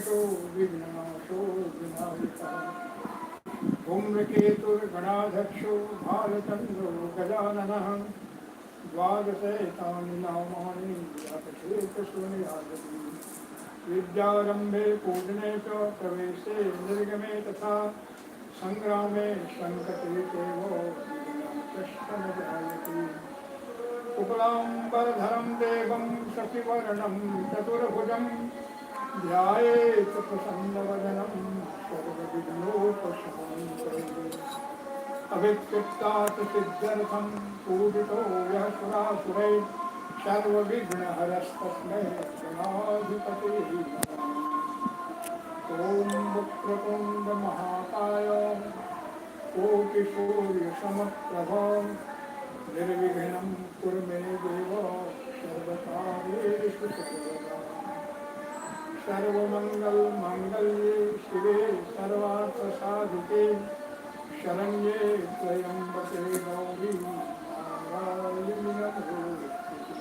सर्वविघ्नेशो विघ्ननाशो विनायकः धूम्रकेतुर्गणाध्यक्षो भालचन्द्रो गजाननः द्वादशैतानि नामानि व्यापचेतशून्यादपि विद्यारम्भे पूजने च प्रवेशे निर्गमे तथा संग्रामे संकटे चैव कष्टं जायते शुक्लाम्बरधरं देवं शशिवर्णं चतुर्भुजं ध्यायेत् प्रसन्नवदनं सर्वविघ्नोपशान्तये अभिक्षिप्तात् सिद्ध्यर्थं पूजितो यः सुरासुरैः सर्वविघ्नहरस्तस्मै गणाधिपतिः नमः। ॐ वक्रतुण्डमहाकाय कोटिसूर्यसमप्रभ निर्विघ्नं कुरु मे देव सर्वकार्येषु सर्वदा सर्वमङ्गलमाङ्गल्ये शिवे सर्वार्थसाधिके शरण्ये त्र्यम्बके गौरी नारायणि नमोस्तुते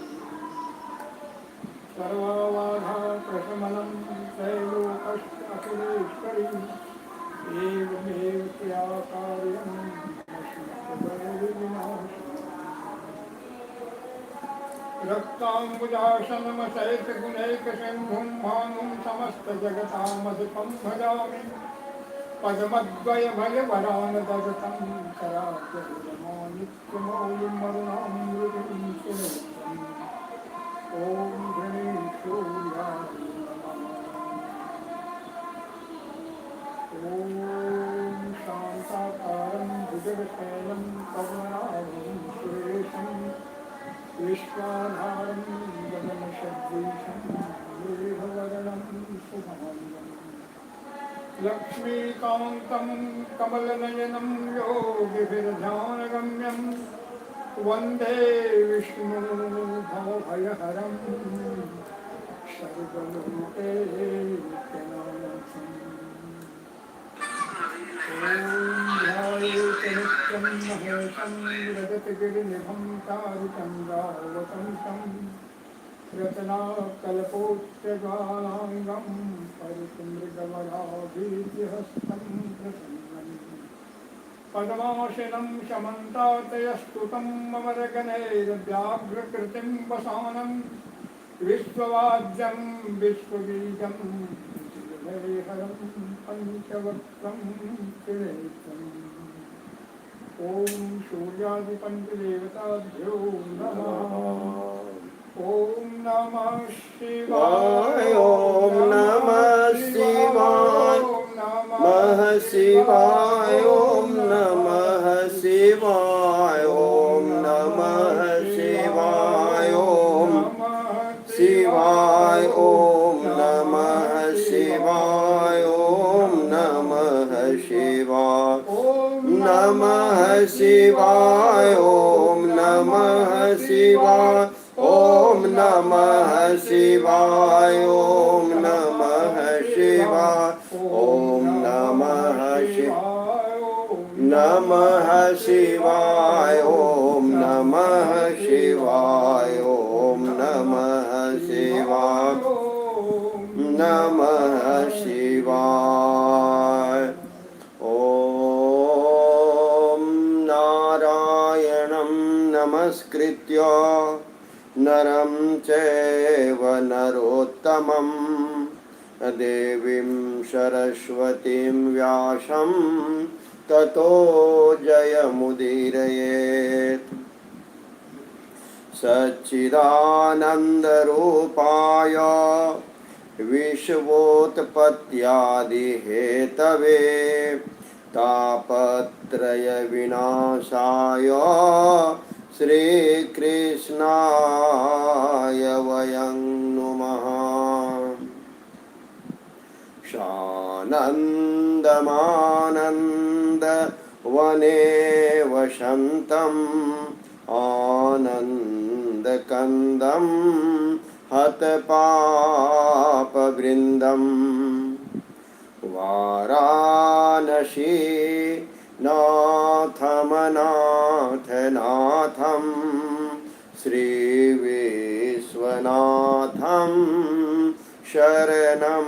सर्वबाधा प्रशमनं त्रैलोक्यखिलेश्वरी एवमेव त्वया कार्यं रक्ताम्बुजाशनमशैतगुणैकशम्भुं भानुं समस्तजगतामधिपं भजामि पद्मद्वयभयवरानदगतं कराब्जमानित्यमौलिमरुणामृतिं सुनित्यम् ॐ गणेशोऽयाय नमः। ॐ शान्ताकारं भुजगशयनं पद्मनाभं सुरेशं विश्वाधारं गगनसदृशं मेघवर्णं शुभाङ्गम् लक्ष्मीकान्तं कमलनयनं योगिभिर्ध्यानगम्यं वन्दे विष्णुं भवभयहरं सर्वलोकैकनाथम् ॐ ध्यायेत् नित्यं महेशं रजतगिरिनिभं चारुचन्द्रावतंसं रत्नाकल्पोच्चज्वालाङ्गं परितुमृगवराभीतिहस्तं प्रसन्नं पद्मासनं शमन्तातयस्तुतं ममरगणैर्व्याघ्रकृतिं वसानं विश्ववाद्यं विश्वबीजं हरं पञ्चवक्त्रं त्रिनेत्रम् ॐ सूर्यादिपञ्चदेवताभ्यो नमः। ॐ नमः शिवाय ॐ नमः शिवाय नमः शिवाय ॐ नमः शिवाय ॐ नमः शिवाय ॐ शिवाय ॐ नमः शिवाय ॐ नमः शिवाय नमः शिवाय ॐ नमः शिवाय ॐ नमः शिवाय ॐ नमः शिवाय ॐ नमः शिवाय नमः शिवाय ॐ नमः शिवाय ॐ नमः शिवाय नमः शिवाय ॐ नारायणं नमस्कृत्य नरं चैव नरोत्तमं देवीं सरस्वतीं व्यासं ततो जयमुदीरयेत् सच्चिदानन्दरूपाय विश्वोत्पत्त्यादिहेतवे तापत्रयविनाशाय श्रीकृष्णाय वयं नुमः। सानन्दमानन्दवने वसन्तम् आनन्दकन्दं हतपापवृन्दम् वाराणसी नाथमनाथनाथं श्रीविश्वनाथं शरणं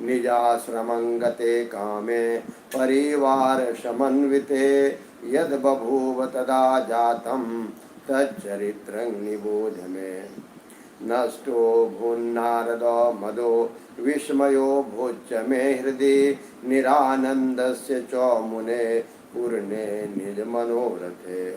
निजाश्रमं गते कामे परिवार समन्विते यद बभूव तदा जातं तच्चरित्रं निबोध मे। नष्टो भून्नारदो मदो विस्मयो भोच्च मे हृदि निरानन्दस्य च मुने पूर्णे निज मनोरथे।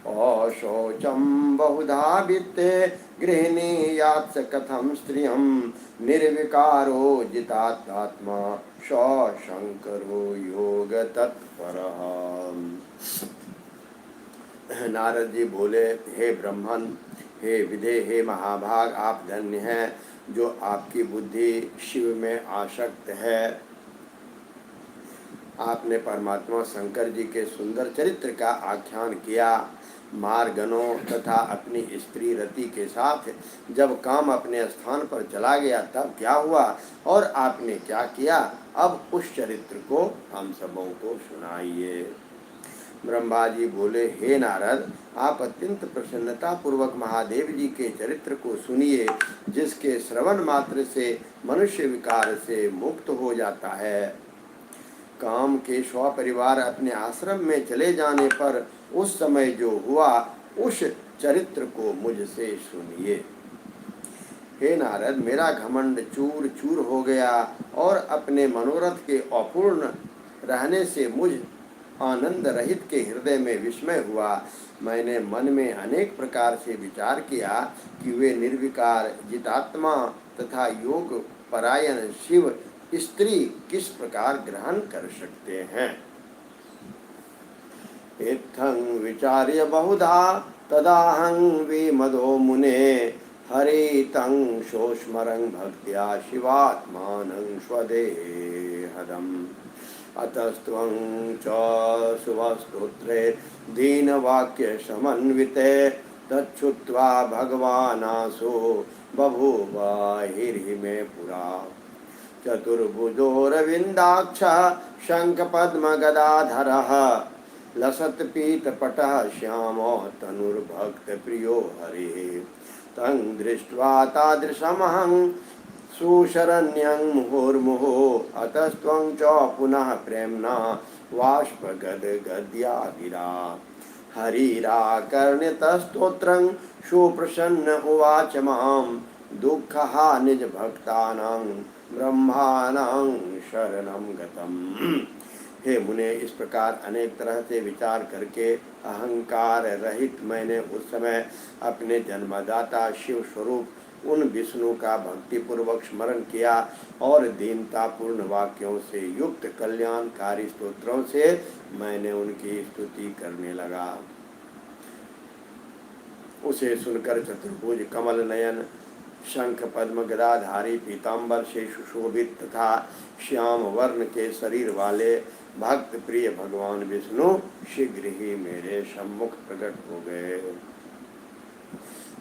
अशौचं बहुधा वित्ते गृहिणी यात्स कथं स्त्रियं निर्विकारो जितात्मा स शंकरो योग तत्परः। नारद जी बोले, हे ब्रह्मन, हे विधे, हे महाभाग, आप धन्य हैं जो आपकी बुद्धि शिव में आसक्त है। आपने परमात्मा शंकर जी के सुंदर चरित्र का आख्यान किया। मार्गनों तथा अपनी स्त्री रति के साथ जब काम अपने स्थान पर चला गया तब क्या हुआ और आपने क्या किया, अब उस चरित्र को हम सबों को सुनाइए। ब्रह्मा जी बोले, हे नारद, आप अत्यंत प्रसन्नता पूर्वक महादेव जी के चरित्र को सुनिए, जिसके श्रवण मात्र से मनुष्य विकार से मुक्त हो जाता है। काम के स्वपरिवार अपने आश्रम में चले जाने पर उस समय जो हुआ, उस चरित्र को मुझसे सुनिए। हे नारद, मेरा घमंड चूर चूर हो गया और अपने मनोरथ के अपूर्ण रहने से मुझ आनंद रहित के हृदय में विस्मय हुआ। मैंने मन में अनेक प्रकार से विचार किया कि वे निर्विकार जितात्मा तथा योग परायण शिव स्त्री किस प्रकार ग्रहण कर सकते हैं। इत्थं विचार्य बहुधा तदाहं विमदो मुने हरितं सोस्मरं भक्त्या शिवात्मानं स्वदेहदम्। अतस्त्वं च शुभस्तोत्रे दीनवाक्य समन्विते तच्छ्रुत्वा भगवानासो बभूव हिर्हि पुरा। चतुर्भुजोरविन्दाक्ष शङ्खपद्मगदाधरः लसत्पीतपटः श्यामो तनुर्भक्तप्रियो हरिः। तं दृष्ट्वा तादृशमहं सुशरण्यं मुहुर्मुहुः अतस्त्वं च पुनः प्रेम्णा वाष्पगद्गद्या गिरा। हरिराकर्ण्यतस्तोत्रं सुप्रसन्न उवाच मां दुःखः निजभक्तानां ब्रह्माणां शरणं गतम्। हे मुने, इस प्रकार अनेक तरह से विचार करके अहंकार रहित मैंने उस समय अपने जन्मदाता शिव स्वरूप उन विष्णु का भक्ति पूर्वक स्मरण किया और दीनतापूर्ण वाक्यों से युक्त कल्याणकारी स्तोत्रों से मैंने उनकी स्तुति करने लगा। उसे सुनकर चतुर्भुज कमल नयन शंख पद्म गदाधारी पीताम्बर से सुशोभित तथा श्याम वर्ण के शरीर वाले भक्त प्रिय भगवान विष्णु शीघ्र ही मेरे सम्मुख प्रकट हो गए।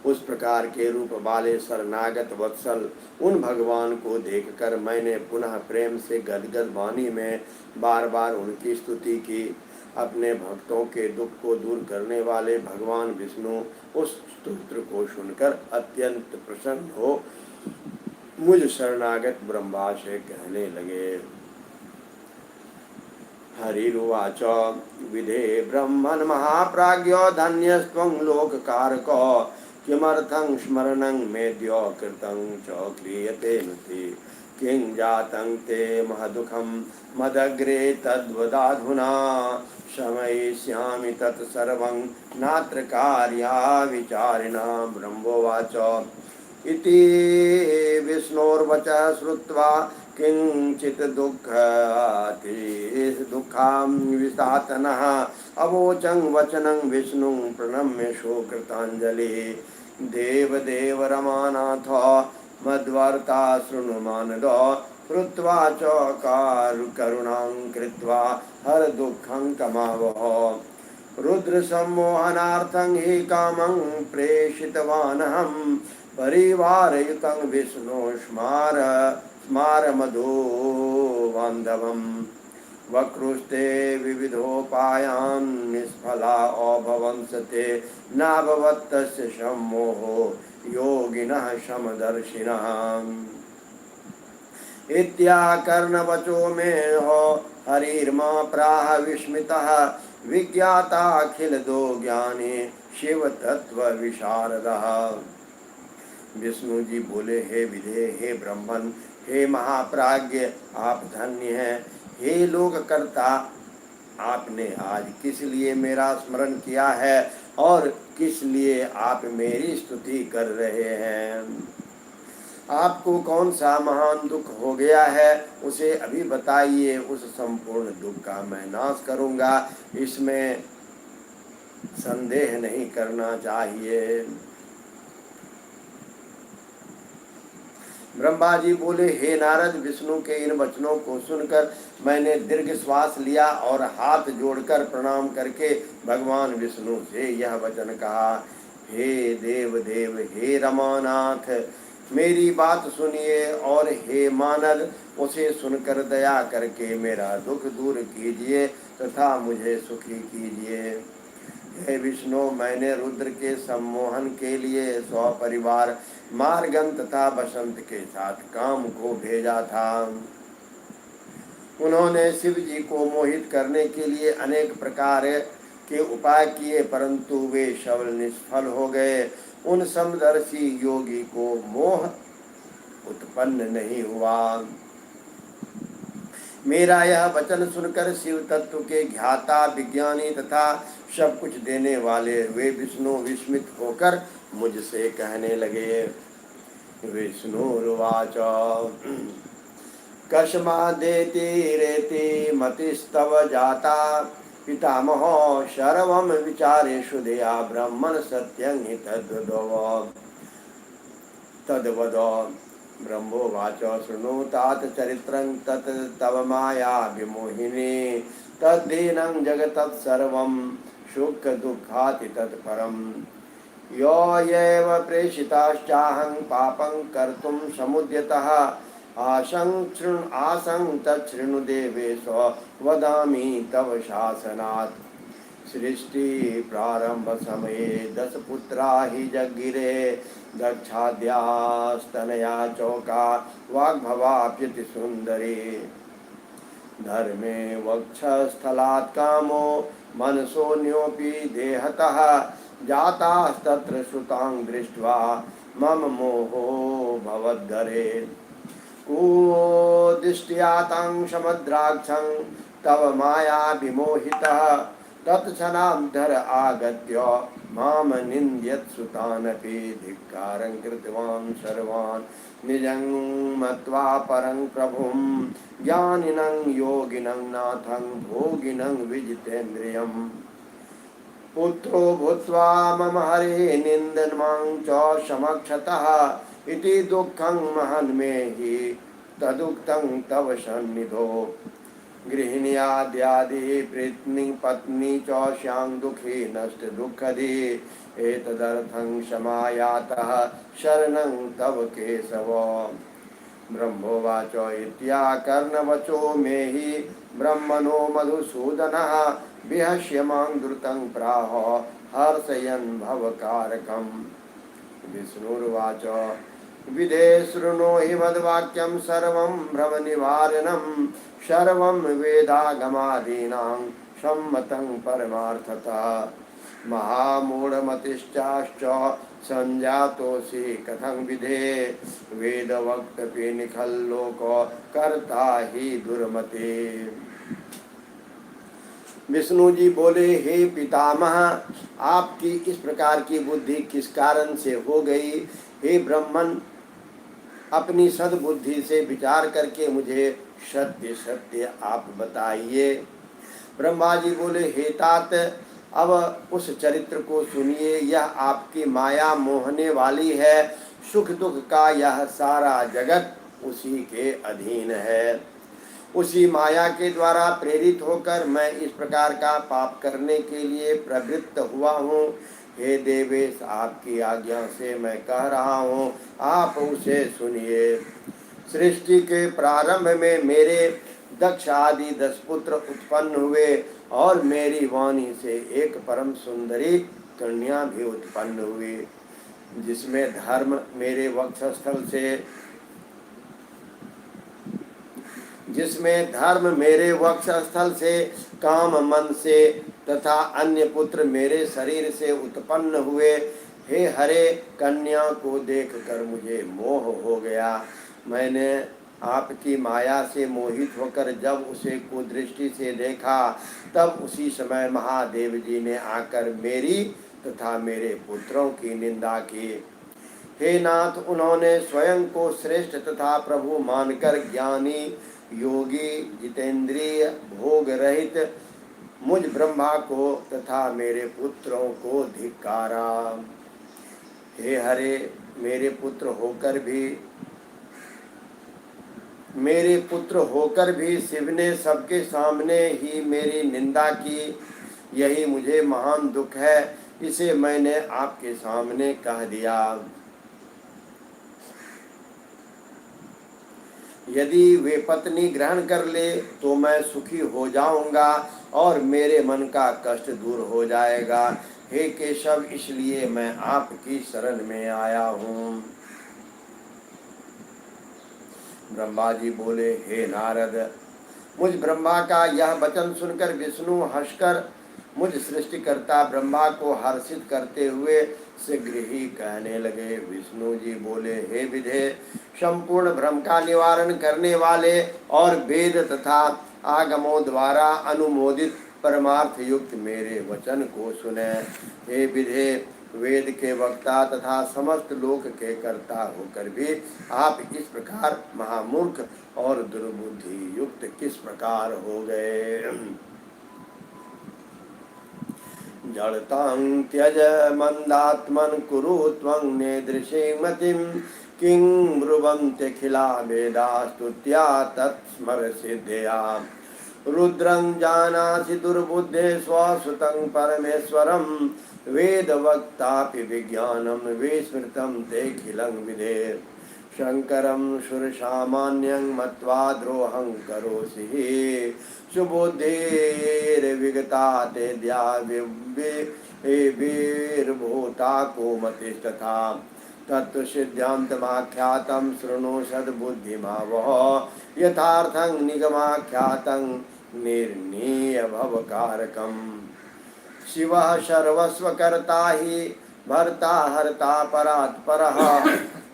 उस प्रकार के रूप वाले शरणागत वत्सल उन भगवान को देखकर मैंने पुनः प्रेम से गदगद वाणी में बार बार उनकी स्तुति की। अपने भक्तों के दुख को दूर करने वाले भगवान विष्णु उस स्तोत्र को सुनकर अत्यंत प्रसन्न हो मुझ शरणागत ब्रह्मा से कहने लगे। हरिरुवाच विधे ब्रह्मन् महाप्राज्ञो धन्यस्त्वं लोककारको किमर्थं स्मरणं मेद्यो कृतं च क्रियते नुति। किं जातं ते महदुःखं मदग्रे तद्वदाधुना शमयिष्यामि तत्सर्वं नात्र कार्या विचारिणां। ब्रह्मोवाच इति विष्णोर्वचः श्रुत्वा किंचित् दुःखां विषातनः अवोचं वचनं विष्णुं प्रणम्य शोकृताञ्जलिः। देवदेव रमानाथ मद्वार्ता शृणु मानद श्रुत्वा च करुणां कृत्वा हर दुःखं कमावः। रुद्र सम्मोहनार्थं हि कामं प्रेषितवानहं परिवारयुतं विष्णु स्मार मधो बान्धवम्। वक्रुस्ते विविधोपायान् निष्फला अभवंसते नाभवत्तस्य सम्मोहो योगिनः समदर्शिनः। इत्याकर्णवचो में हो हरिर्मा प्राह विस्मितः विज्ञाताखिल दो ज्ञानी शिव तत्व विशारदः। विष्णु जी बोले, हे विधे, हे ब्रह्मन, हे महाप्राज्ञ, आप धन्य हैं। हे लोककर्ता, आपने आज किस लिए मेरा स्मरण किया है और किस लिए आप मेरी स्तुति कर रहे हैं? आपको कौन सा महान दुख हो गया है, उसे अभी बताइए। उस संपूर्ण दुख का मैं नाश करूंगा, इसमें संदेह नहीं करना चाहिए। ब्रह्मा जी बोले, हे नारद, विष्णु के इन वचनों को सुनकर मैंने दीर्घ श्वास लिया और हाथ जोड़कर प्रणाम करके भगवान विष्णु से यह वचन कहा, हे देव देव, हे रमानाथ, मेरी बात सुनिए और हे मानद, उसे सुनकर दया करके मेरा दुख दूर कीजिए तथा मुझे सुखी कीजिए। हे विष्णु, मैंने रुद्र के सम्मोहन के लिए सपरिवार मार्गन तथा बसंत के साथ काम को भेजा था। उन्होंने शिव जी को मोहित करने के लिए अनेक प्रकार के उपाय किए, परंतु वे सब निष्फल हो गए। उन समदर्शी योगी को मोह उत्पन्न नहीं हुआ। मेरा यह वचन सुनकर शिव तत्व के ज्ञाता, विज्ञानी तथा सब कुछ देने वाले वे विष्णु विस्मित होकर मुझसे कहने लगे। विष्णुर्वाच, कस्मादेति रेति मतिस्तव जाता, पितामहो सर्वं विचारेषु दया ब्रह्मन् सत्यं हि तद्वद। ब्रह्मोवाच, शृणुतात चरित्रं तत् तव माया विमोहिनी, तद्दीनं जगत्सर्वं सुख दुःखाति तत्परम्। यो एव प्रेषिताश्चाहं पापं कर्तुं समुद्यतः, आसं तच्छृणु देवेश वदामि तव शासनात्। सृष्टि प्रारंभ समये 10 पुत्रा हि जगिरे, दक्षाद्यास्तनया चौका वाग्भवाप्यति सुंदरी। धर्मे वक्षस्थलात् कामो मनसोऽन्योऽपि देहतः, जातास्तत्र श्रुतां दृष्ट्वा मम मोहो भवद्धरे। कुदिष्ट्यातां समुद्राक्षं तव माया विमोहितः, तत्क्षणाद्धर आगत्य माम निन्द्यत्सुतानपि। धिक्कारं कृतवान् सर्वान् निजं मत्वा परं प्रभुं, ज्ञानिनं योगिनं नाथं भोगिनं विजितेन्द्रियम्। पुत्रो भूत्वा मम हरे निन्दन्मां च समक्षतः, इति दुःखं महन् मे हि तदुक्तं तव सन्निधौ। गृहिण्याद्यादि प्रीत्नि पत्नी च स्यां दुःखी नष्ट दुःखदी, एतदर्थं क्षमायातः शरणं तव केशव। ब्रह्मोवाच, इत्याकर्णवचो मे हि ब्रह्मणो मधुसूदनः, विहस्य मां द्रुतं प्राह हर्षयन् भवकारकम्। विष्णुर्वाच, विदे शृणु हि मद्वाक्यं सर्वं भ्रमनिवारणं, सर्वं वेदागमादीनां सम्मतं परमार्थतः। महामूढमतिश्चाश्च संजातोऽसि कथं विधे, वेदवक्तपि निखल्लोको कर्ता ही दुर्मते। विष्णु जी बोले, हे पितामह, आपकी इस प्रकार की बुद्धि किस कारण से हो गई? हे ब्रह्मन, अपनी सद्बुद्धि से विचार करके मुझे सत्य सत्य आप बताइए। ब्रह्मा जी बोले, हे तात, अब उस चरित्र को सुनिए। यह आपकी माया मोहने वाली है। सुख दुख का यह सारा जगत उसी के अधीन है। उसी माया के द्वारा प्रेरित होकर मैं इस प्रकार का पाप करने के लिए प्रवृत्त हुआ हूँ। हे देवेश, आपकी आज्ञा से मैं कह रहा हूँ, आप उसे सुनिए। सृष्टि के प्रारंभ में मेरे दक्ष आदि 10 पुत्र उत्पन्न हुए और मेरी वाणी से एक परम सुंदरी कन्या भी उत्पन्न हुई, जिसमें धर्म मेरे वक्षस्थल से जिसमें धर्म मेरे वक्ष स्थल से, काम मन से तथा अन्य पुत्र मेरे शरीर से उत्पन्न हुए। हे हरे, कन्या को देखकर मुझे मोह हो गया। मैंने आपकी माया से मोहित होकर जब उसे कुदृष्टि से देखा, तब उसी समय महादेव जी ने आकर मेरी तथा मेरे पुत्रों की निंदा की। हे नाथ, उन्होंने स्वयं को श्रेष्ठ तथा प्रभु मानकर ज्ञानी, योगी, जितेंद्रिय, भोग रहित मुझ ब्रह्मा को तथा मेरे पुत्रों को धिक्कारा। हे हरे, मेरे पुत्र होकर भी शिव ने सबके सामने ही मेरी निंदा की। यही मुझे महान दुख है, इसे मैंने आपके सामने कह दिया। यदि वे पत्नी ग्रहण कर ले तो मैं सुखी हो जाऊंगा और मेरे मन का कष्ट दूर हो जाएगा। हे केशव, इसलिए मैं आपकी शरण में आया हूँ। ब्रह्मा जी बोले, हे नारद, मुझ ब्रह्मा का यह वचन सुनकर विष्णु हंसकर मुझ सृष्टिकर्ता ब्रह्मा को हर्षित करते हुए शीघ्र ही कहने लगे। विष्णु जी बोले, हे विधे, संपूर्ण भ्रम का निवारण करने वाले और वेद तथा आगमों द्वारा अनुमोदित परमार्थ युक्त मेरे वचन को सुने। हे विधे, वेद के वक्ता तथा समस्त लोक के कर्ता होकर भी आप इस प्रकार महामूर्ख और दुर्बुद्धि युक्त किस प्रकार हो गए। जड़तां त्यज मंदात्मन कुरु त्वं नेदृशे मतिं, किं ब्रुवन्त्यखिला वेदा स्तुत्या तत्स्मर सिद्धया। रुद्रं जानासि दुर्बुद्धे स्वसुतं परमेश्वरं, वेदवक्तापि विज्ञानं विस्मृतं तेऽखिलं विधे। शंकरं सुरसामान्यं मत्वा द्रोहं करोषि, सुबुद्धिर्विगता तेद्या वीर्भूता कोमतिस्तथा। तत्त्वसिद्धान्तमाख्यातं शृणु सद्बुद्धिमावह, यथार्थं निगमाख्यातं निर्णीयभवकारकम्। शिवः सर्वस्वकर्ता हि भर्ता हर्ता परात्परः,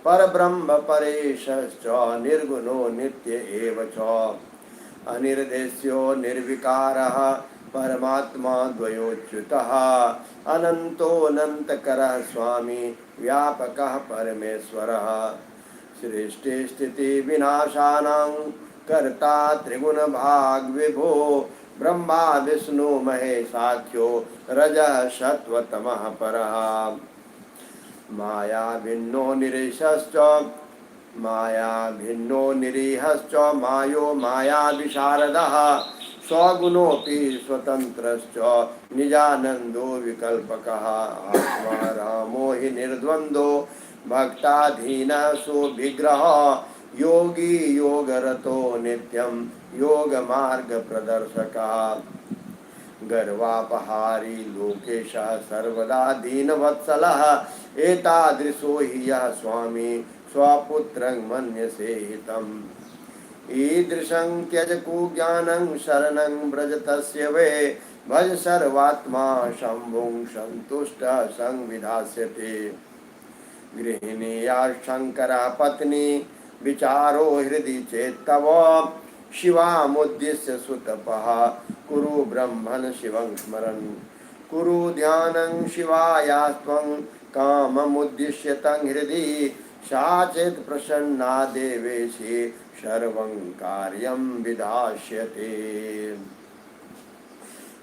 परब्रह्म परेशश्च निर्गुणो नित्य एव च। अनिर्देश्यो निर्विकारः परमात्मा द्वयोच्युतः, अनन्तोऽनन्तकरः स्वामी व्यापकः परमेश्वरः। सृष्टि स्थिति विनाशानां कर्ता त्रिगुणभाग विभो, ब्रह्मा विष्णु महेशाख्यो रजः सत्त्वतमः परः। माया भिन्नो निरीहश्च मायो माया विशारदः, स्वगुणोऽपि स्वतन्त्रश्च निजानन्दो विकल्पकः। आत्मा रामो हि निर्द्वन्द्वो भक्ताधीनः सुविग्रहः, योगी योगरतो नित्यं योगमार्गप्रदर्शकः। गर्वापहारी लोकेशः सर्वदा दीनवत्सलः, एतादृशो हि यः स्वामी स्वपुत्रं मन्यसे हितम्। ईदृशं त्यज कुज्ञानं शरणं व्रज तस्य वे, भज सर्वात्मा शम्भुं सन्तुष्टः संविधास्यते। गृहिणीया शंकरा पत्नी विचारो हृदि चेत्तव, शिवामुद्दिश्य सुतपः कुरु ब्रह्मन् शिवं स्मरन्। कुरु ध्यानं शिवायास्त्वं काममुद्दिश्य तं हृदि, सा चेत् प्रसन्ना देवेशि सर्वं कार्यं विधास्यते।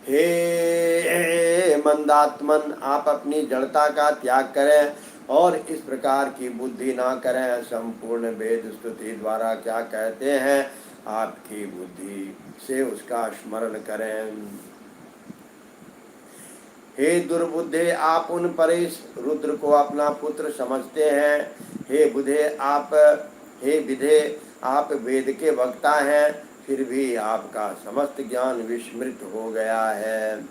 हे मंदात्मन, आप अपनी जड़ता का त्याग करें और इस प्रकार की बुद्धि ना करें। संपूर्ण वेद स्तुति द्वारा क्या कहते हैं, आपकी बुद्धि से उसका स्मरण करें। हे दुर्बुद्धे, आप उन परेश रुद्र को अपना पुत्र समझते हैं। हे विधे, आप वेद के वक्ता हैं, फिर भी आपका समस्त ज्ञान विस्मृत हो गया है।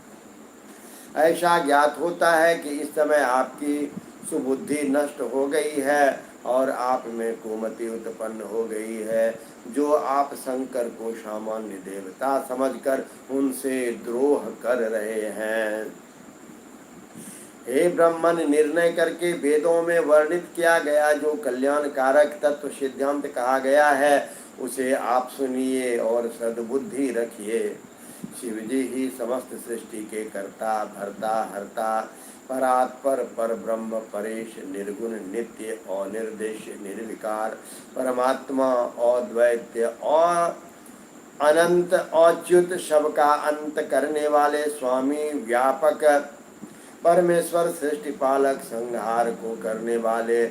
ऐसा ज्ञात होता है कि इस समय आपकी सुबुद्धि नष्ट हो गई है और आप में कुमति उत्पन्न हो गई है, जो आप शंकर को सामान्य देवता समझकर उनसे द्रोह कर रहे हैं। हे ब्राह्मण, निर्णय करके वेदों में वर्णित किया गया जो कल्याणकारक तत्व सिद्धांत कहा गया है, उसे आप सुनिए और सद्बुद्धि रखिए। शिव जी ही समस्त सृष्टि के कर्ता, भर्ता, हर्ता, परात्पर, पर ब्रह्म, परेश, निर्गुण, नित्य और निर्देश, निर्विकार, परमात्मा, अद्वैत और अनंत, अच्युत, सबका अंत करने वाले स्वामी, व्यापक परमेश्वर, सृष्टि पालक, संहार को करने वाले,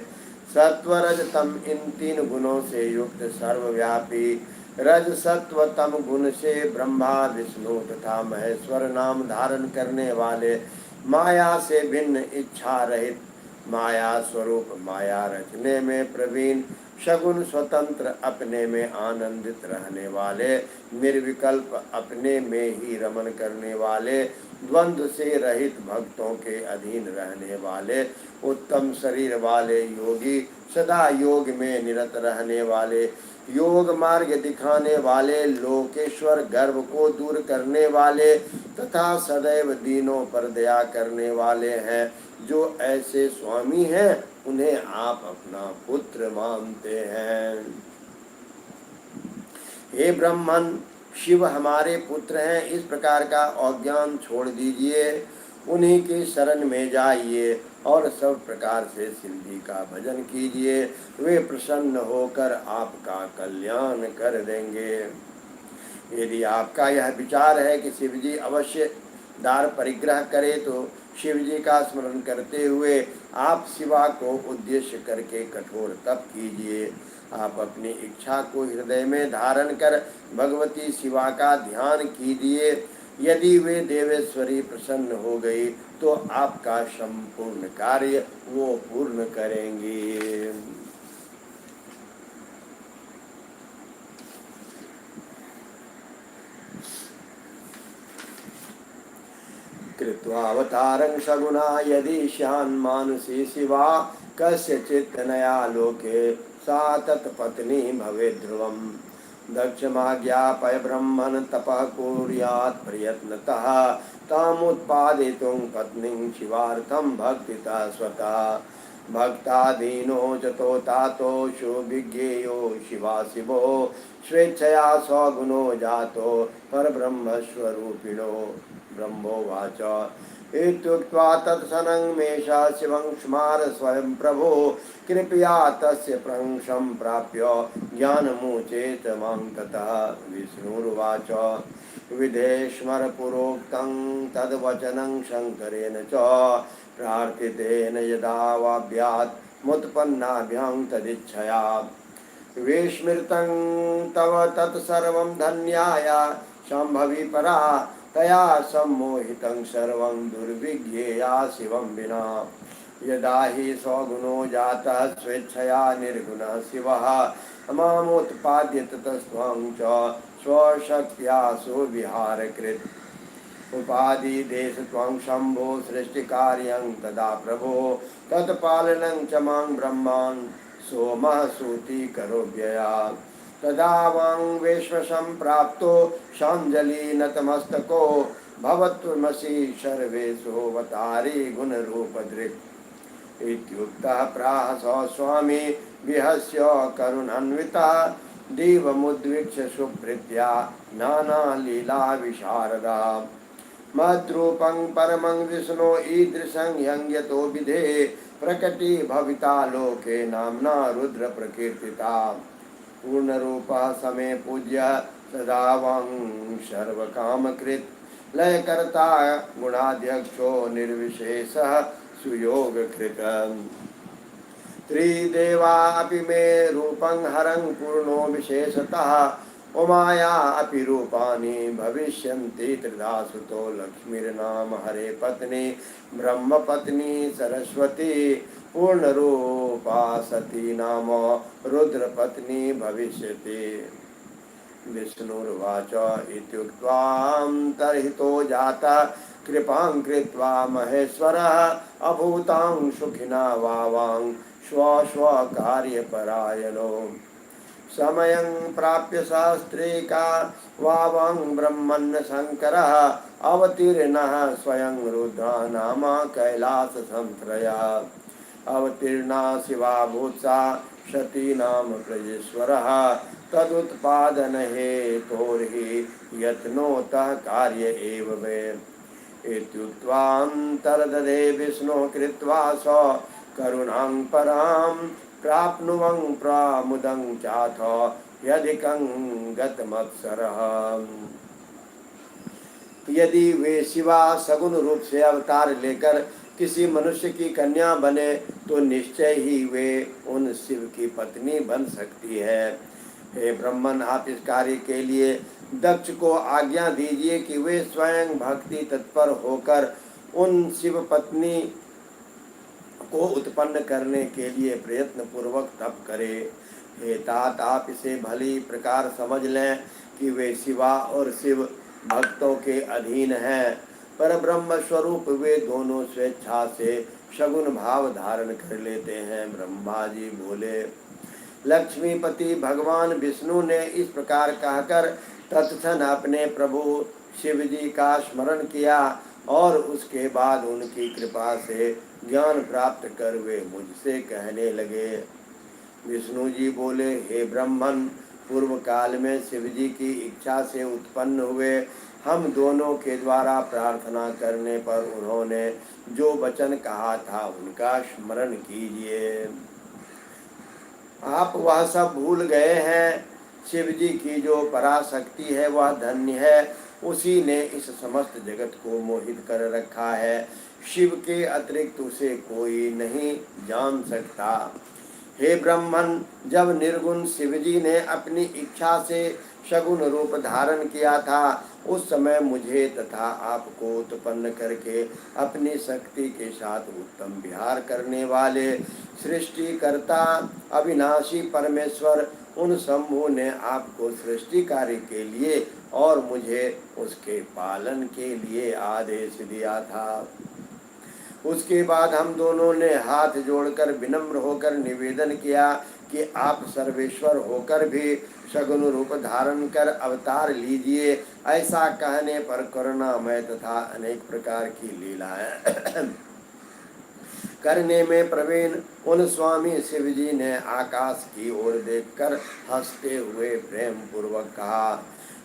सत्व रज तम इन तीन गुणों से युक्त सर्वव्यापी, रज सत्व तम गुण से ब्रह्मा, विष्णु तथा महेश्वर नाम धारण करने वाले, माया से भिन्न, इच्छा रहित, माया स्वरूप, माया रचने में प्रवीण, सगुण, स्वतंत्र, अपने में आनंदित रहने वाले, निर्विकल्प, अपने में ही रमन करने वाले, द्वंद्व से रहित, भक्तों के अधीन रहने वाले, उत्तम शरीर वाले योगी, सदा योग में निरत रहने वाले, योग मार्ग दिखाने वाले, लोकेश्वर, गर्व को दूर करने वाले तथा सदैव दीनों पर दया करने वाले हैं। जो ऐसे स्वामी हैं, उन्हें आप अपना पुत्र मानते हैं। हे ब्राह्मण, शिव हमारे पुत्र हैं, इस प्रकार का अज्ञान छोड़ दीजिए, उन्हीं की शरण में जाइए और सब प्रकार से शिव जी का भजन कीजिए। वे प्रसन्न होकर आपका कल्याण कर देंगे। यदि आपका यह विचार है कि शिव जी अवश्य दार परिग्रह करे, तो शिव जी का स्मरण करते हुए आप शिवा को उद्देश्य करके कठोर तप कीजिए। आप अपनी इच्छा को हृदय में धारण कर भगवती शिवा का ध्यान कीजिए। यदि वे देवेश्वरी प्रसन्न हो गई तो आपका संपूर्ण कार्य वो पूर्ण करेंगी। कृत्वावतारं सगुणा यदि स्यान् मानुषी शिवा, कस्यचित् नया लोके सा तत्पत्नी भवेत् ध्रुवम्। दक्षमाज्ञापय ब्रह्मन् तपः कुर्यात् प्रयत्नतः, तामुत्पादयितुं पत्नीं शिवार्थं भक्तितः स्वतः। भक्ताधीनो जतो तातो विज्ञेयो शिवा शिवो, स्वेच्छया स्वगुणो जातो परब्रह्मस्वरूपिणो। ब्रह्मोवाच इत्युक्त्वा तत्सनं मेषा शिवं स्मार स्वयं प्रभो, कृपया तस्य प्रंशं प्राप्य ज्ञानमुचेत मां ततः। विष्णुर्वाच विधेश्वर पुरोक्तं तद्वचनं शङ्करेण च, प्रार्थितेन यदा वाभ्यात् मुत्पन्नाभ्यां तदिच्छया। विस्मृतं तव तत्सर्वं धन्याया संभवी परा, तया सम्मोहितं सर्वं दुर्विज्ञेया शिवं विना। यदा हि स्वगुणो जातः स्वेच्छया निर्गुणः शिवः, मामुत्पाद्य ततस्त्वं च स्वशक्त्या सुविहारकृत्। उपाधिदेश त्वं शम्भो सृष्टिकार्यं तदा प्रभो, तत्पालनं च मां ब्रह्मान् सोमः सूतीकरोऽव्यया। तदा वां विश्वसम्प्राप्तो शाञ्जलिनतमस्तको, भवत्वमसि सर्वेष्वतारी गुणरूपधृक्। इत्युक्तः प्राह स स्वामी विहस्य करुणान्वितः, दीवमुद्वीक्ष्य सुप्रीत्या नानालीला विशारदा। मद्रूपं परमं विष्णो ईदृशं यतो विधे, प्रकटी भविता लोके नाम्ना रुद्र प्रकीर्तिता। पूर्णरूपः समे पूज्य सदा वां सर्वकामकृत्, लयकर्ता गुणाध्यक्षो निर्विशेषः सुयोगकृत्। त्रिदेवा अपि मे रूपं हरं पूर्णो विशेषतः, उमाया अपि रूपाणि भविष्यन्ति त्रिधा सुतो। लक्ष्मीर्नाम हरे पत्नी ब्रह्मपत्नी सरस्वती, पूर्णरूपा सती नाम रुद्रपत्नी भविष्यति। विष्णुर्वाच इत्युक्त्वान्तर्हितो जातः कृपां कृत्वा महेश्वरः, अभूतां सुखिना वावां स्व स्व कार्यपरायणो समयं प्राप्य शास्त्रेका वावं ब्रह्मन् शङ्करः अवतीर्णः स्वयं रुद्रानामा कैलास संत्रया अवतीर्णा शिवा भूत्सा सती नाम प्रजेश्वरः तदुत्पादन हेतोर्हि यत्नोतः कार्य एव वे इत्युक्त्वान्तर्दधे विष्णु कृत्वा स करुणां परां प्राप्नुवं प्रामुदं चाथ यदिकं गतमत्सरः। यदि वे शिवा सगुण रूप से अवतार लेकर किसी मनुष्य की कन्या बने तो निश्चय ही वे उन शिव की पत्नी बन सकती है। हे ब्रह्मन, आप इस कार्य के लिए दक्ष को आज्ञा दीजिए कि वे स्वयं भक्ति तत्पर होकर उन शिव पत्नी को उत्पन्न करने के लिए प्रयत्न पूर्वक तप करे। हे तात, आप इसे भली प्रकार समझ लें कि वे शिवा और शिव भक्तों के अधीन हैं। पर ब्रह्म स्वरूप वे दोनों स्वेच्छा से सगुण भाव धारण कर लेते हैं। ब्रह्मा जी बोले, लक्ष्मीपति भगवान विष्णु ने इस प्रकार कहकर तत्क्षण अपने प्रभु शिव जी का स्मरण किया और उसके बाद उनकी कृपा से ज्ञान प्राप्त कर वे मुझसे कहने लगे। विष्णु जी बोले, हे ब्रह्मन, पूर्व काल में शिव जी की इच्छा से उत्पन्न हुए हम दोनों के द्वारा प्रार्थना करने पर उन्होंने जो वचन कहा था उनका स्मरण कीजिए। आप वह सब भूल गए हैं। शिव जी की जो पराशक्ति है वह धन्य है, उसी ने इस समस्त जगत को मोहित कर रखा है। शिव के अतिरिक्त उसे कोई नहीं जान सकता। हे ब्रह्मन, जब निर्गुण शिव जी ने अपनी इच्छा से सगुण रूप धारण किया था उस समय मुझे तथा आपको उत्पन्न करके अपनी शक्ति के साथ उत्तम विहार करने वाले सृष्टिकर्ता अविनाशी परमेश्वर उन शंभु ने आपको सृष्टि कार्य के लिए और मुझे उसके पालन के लिए आदेश दिया था। उसके बाद हम दोनों ने हाथ जोड़कर विनम्र होकर निवेदन किया कि आप सर्वेश्वर होकर भी सगुण रूप धारण कर अवतार लीजिए। ऐसा कहने पर करुणामय तथा अनेक प्रकार की लीलाएं करने में प्रवीण उन स्वामी शिव जी ने आकाश की ओर देखकर हंसते हुए प्रेम पूर्वक कहा,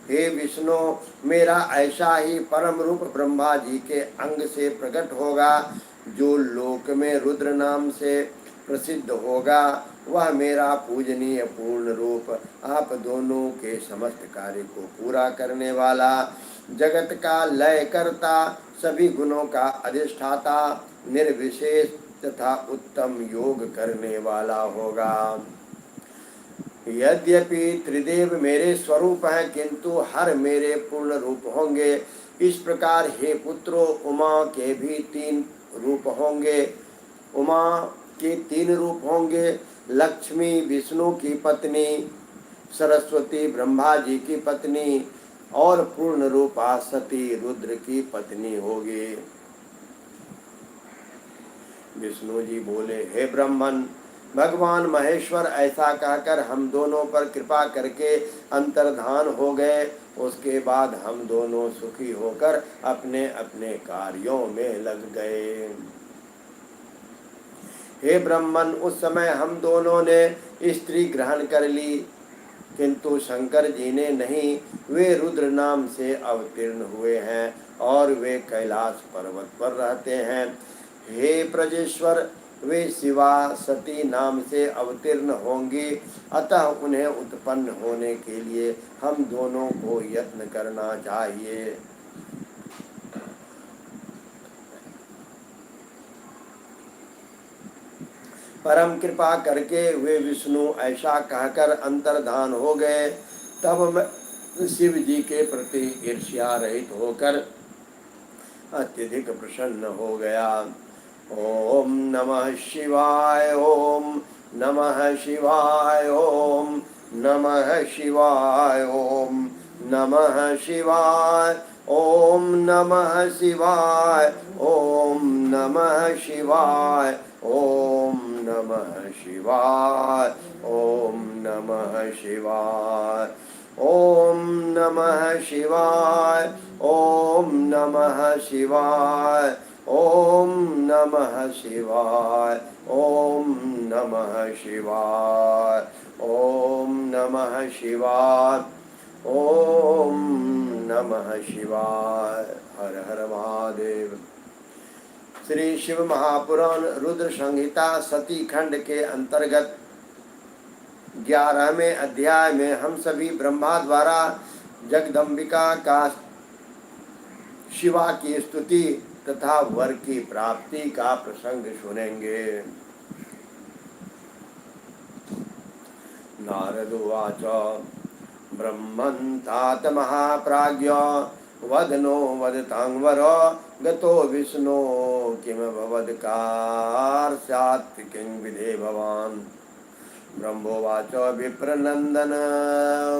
हे विष्णु, मेरा ऐसा ही परम रूप ब्रह्मा जी के अंग से प्रकट होगा जो लोक में रुद्र नाम से प्रसिद्ध होगा। वह मेरा पूजनीय पूर्ण रूप आप दोनों के समस्त कार्य को पूरा करने वाला, जगत का लय करता, सभी गुणों का अधिष्ठाता, निर्विशेष तथा उत्तम योग करने वाला होगा। यद्यपि त्रिदेव मेरे स्वरूप हैं किंतु हर मेरे पूर्ण रूप होंगे। इस प्रकार हे पुत्रों, उमा के भी 3 रूप होंगे। उमा के 3 रूप होंगे। लक्ष्मी विष्णु की पत्नी, सरस्वती ब्रह्मा जी की पत्नी और पूर्ण रूपा सती रुद्र की पत्नी होगी। विष्णु जी बोले, हे ब्रह्मन, भगवान महेश्वर ऐसा कहकर हम दोनों पर कृपा करके अंतर्धान हो गए। उसके बाद हम दोनों सुखी होकर अपने अपने कार्यों में लग गए। हे ब्रह्मन, उस समय हम दोनों ने स्त्री ग्रहण कर ली किंतु शंकर जी ने नहीं। वे रुद्र नाम से अवतीर्ण हुए हैं और वे कैलाश पर्वत पर रहते हैं। हे प्रजेश्वर, वे शिवा सती नाम से अवतीर्ण होंगी, अतः उन्हें उत्पन्न होने के लिए हम दोनों को यत्न करना चाहिए। परम कृपा करके वे विष्णु ऐसा कहकर अंतर्धान हो गए। तब मैं शिव जी के प्रति ईर्ष्या रहित होकर अत्यधिक प्रसन्न हो गया। ओम नमः शिवाय, ओम नमः शिवाय, ओम नमः शिवाय, ओम नमः शिवाय, ओम नमः शिवाय, ओम नमः शिवाय, ओम नमः शिवाय, ओम नमः शिवाय, ओम नमः शिवाय, ओम नमः शिवाय, ओम नमः शिवाय, ओम नमः शिवाय, ओम नमः शिवाय, ओम नमः शिवाय। हर हर महादेव। श्री शिव महापुराण रुद्र संहिता सती खंड के अंतर्गत 11वें अध्याय में हम सभी ब्रह्मा द्वारा जगदम्बिका का शिवा की स्तुति तथा वर की प्राप्ति का प्रसंग सुनेंगे। नारद उवाच ब्रह्मन्तात महाप्राज्ञ वदनो वदतां वर गतो विष्णो किम भवद्कारस्यात् किं विधे भवान्। ब्रह्मोवाच विप्रनन्दन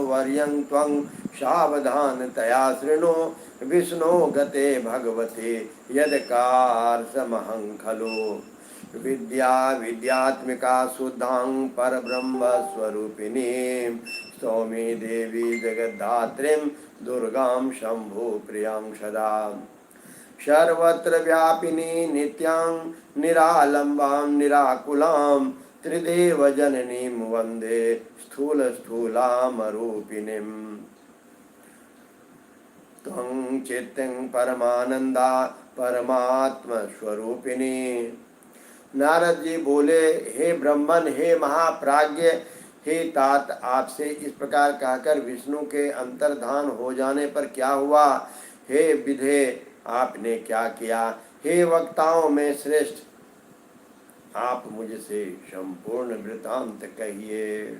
वर्यं त्वं सावधानतया शृणु विष्णो गते भगवते यद्कारसमहं खलु। विद्या विद्यात्मिका शुद्धां परब्रह्म स्वरूपिणीं स्तौमि देवी जगद्धात्रीं दुर्गां शंभु प्रियां सदा। सर्वत्र व्यापिनी नित्यां निरालंबां निराकुलां त्रिदेव जननीं वन्दे स्थूल स्थूलामरूपिणीम्। त्वं चित्तं परमानंदा परमात्म स्वरूपिणी। नारद जी बोले, हे ब्रह्मन, हे महाप्राज्ञ, हे तात, आपसे इस प्रकार कहकर विष्णु के अंतर्धान हो जाने पर क्या हुआ? हे विधे, आपने क्या किया? हे वक्ताओं में श्रेष्ठ, आप मुझसे संपूर्ण वृतांत कहिए।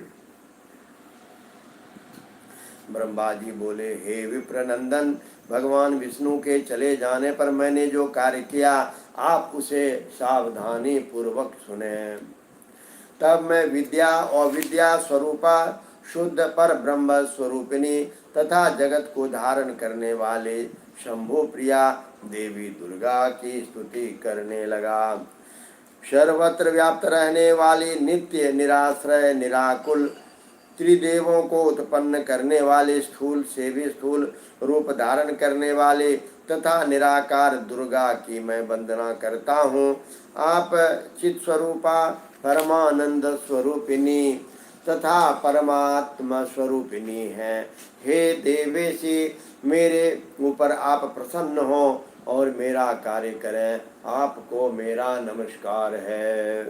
ब्रह्मा जी बोले, हे विप्रनंदन, भगवान विष्णु के चले जाने पर मैंने जो कार्य किया आप उसे सावधानी पूर्वक सुने। तब मैं विद्या और विद्या स्वरूपा शुद्ध पर ब्रह्म स्वरूपिणी तथा जगत को धारण करने वाले शंभु प्रिया देवी दुर्गा की स्तुति करने लगा। सर्वत्र व्याप्त रहने वाली नित्य निराश्रय निराकुल त्रिदेवों को उत्पन्न करने वाले स्थूल से भी स्थूल रूप धारण करने वाले तथा निराकार दुर्गा की मैं वंदना करता हूँ। आप चित स्वरूपा परमानंद स्वरूपिणी तथा परमात्मा स्वरूपिणी हैं। हे देवेशी, मेरे ऊपर आप प्रसन्न हो और मेरा कार्य करें, आपको मेरा नमस्कार है।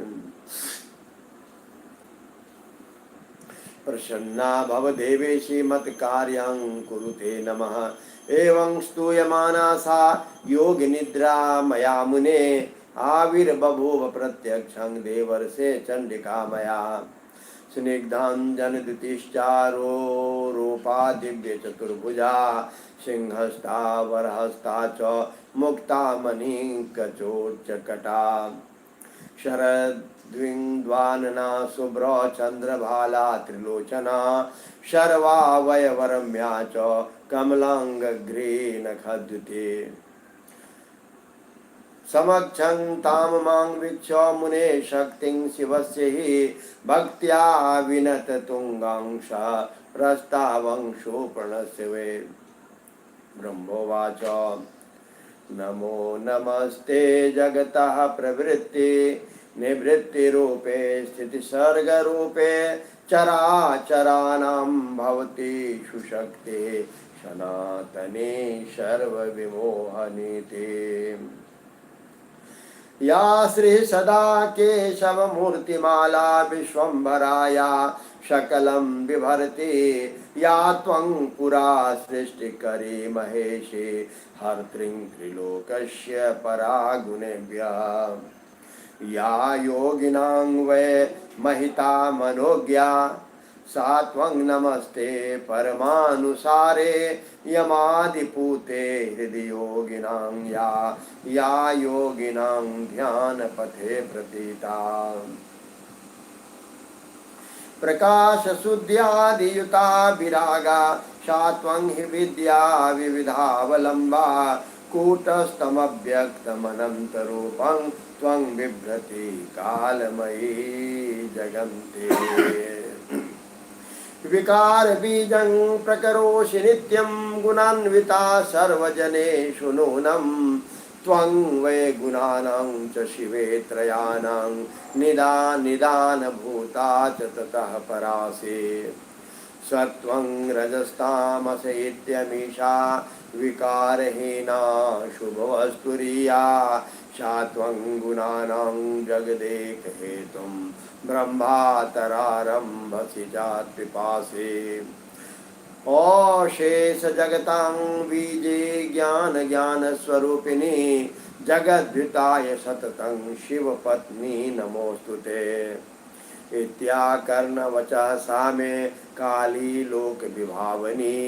प्रसन्ना भव देवेशी मत कार्यं कुरुते नमः। एवं स्तूयमाना सा योग निद्रा मया मुने आविर्बभूव प्रत्यक्षं देवर्षे चंडिका मया। स्निग्धांजनद्युतिश्चारो रूपा दिव्य चतुर्भुजा सिंहस्ता वरहस्ता च मुक्ता मणिकचोच्चकटा। शरद्विन्द्वानना शुभ्र चंद्रभाला त्रिलोचना शर्वावयवरम्या च कमलांगग्रे नखद्युते। समक्षं तां मां वीक्ष्य मुने शक्तिं शिवस्य हि भक्त्या विनत तुंगांश प्रस्तावंशो प्रणस्य वे। ब्रह्मोवाच नमो नमस्ते जगतः प्रवृत्ति निवृत्ति रूपे स्थिति सर्ग रूपे चराचरानां भवति सुशक्ति सनातने सर्वविमोहनीते। या श्री सदा केशवमूर्तिमाला विश्वम्भराया सकलं बिभर्ति या त्वं पुरा सृष्टिकरी महेशे हर्त्रीं त्रिलोकस्य परा गुणेभ्यः। या योगिनां वै महिता मनोज्ञा सा त्वं नमस्ते परमानुसारे यमादिपूते हृदयोगिनां या योगिनां ध्यानपथे प्रतीता। प्रकाश शुद्ध्यादियुता विरागा सा त्वं हि विद्या विविधावलम्बा कूटस्थमव्यक्तमनन्तरूपं त्वं बिभ्रति कालमयी जगन्ते विकार बीजं प्रकरोषि नित्यं गुणान्विता सर्वजनेषु नूनं त्वं वै गुणानां च शिवे त्रयाणां निदानभूता च ततः परासे सत्वं रजस्तामस इत्यमीषा विकारहीना शुभवस्तुरीया सा त्वं गुणानां जगदेक हेतुं ब्रह्मातरारम्भसि चात्पिपासे अशेष जगतां बीजे ज्ञान स्वरूपिणी जगद्धिताय सततं शिवपत्नी नमोस्तुते इत्याकर्णवचः सा मे काली लोक विभावनी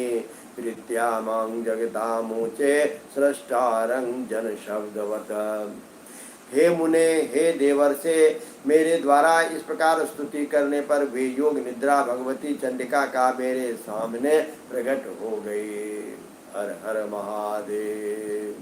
प्रीत्या मां जगतामुचे सृष्टारं जन शब्दवत। हे मुने, हे देवर्षे, मेरे द्वारा इस प्रकार स्तुति करने पर वे योग निद्रा भगवती चंडिका का मेरे सामने प्रकट हो गई। हर हर महादेव।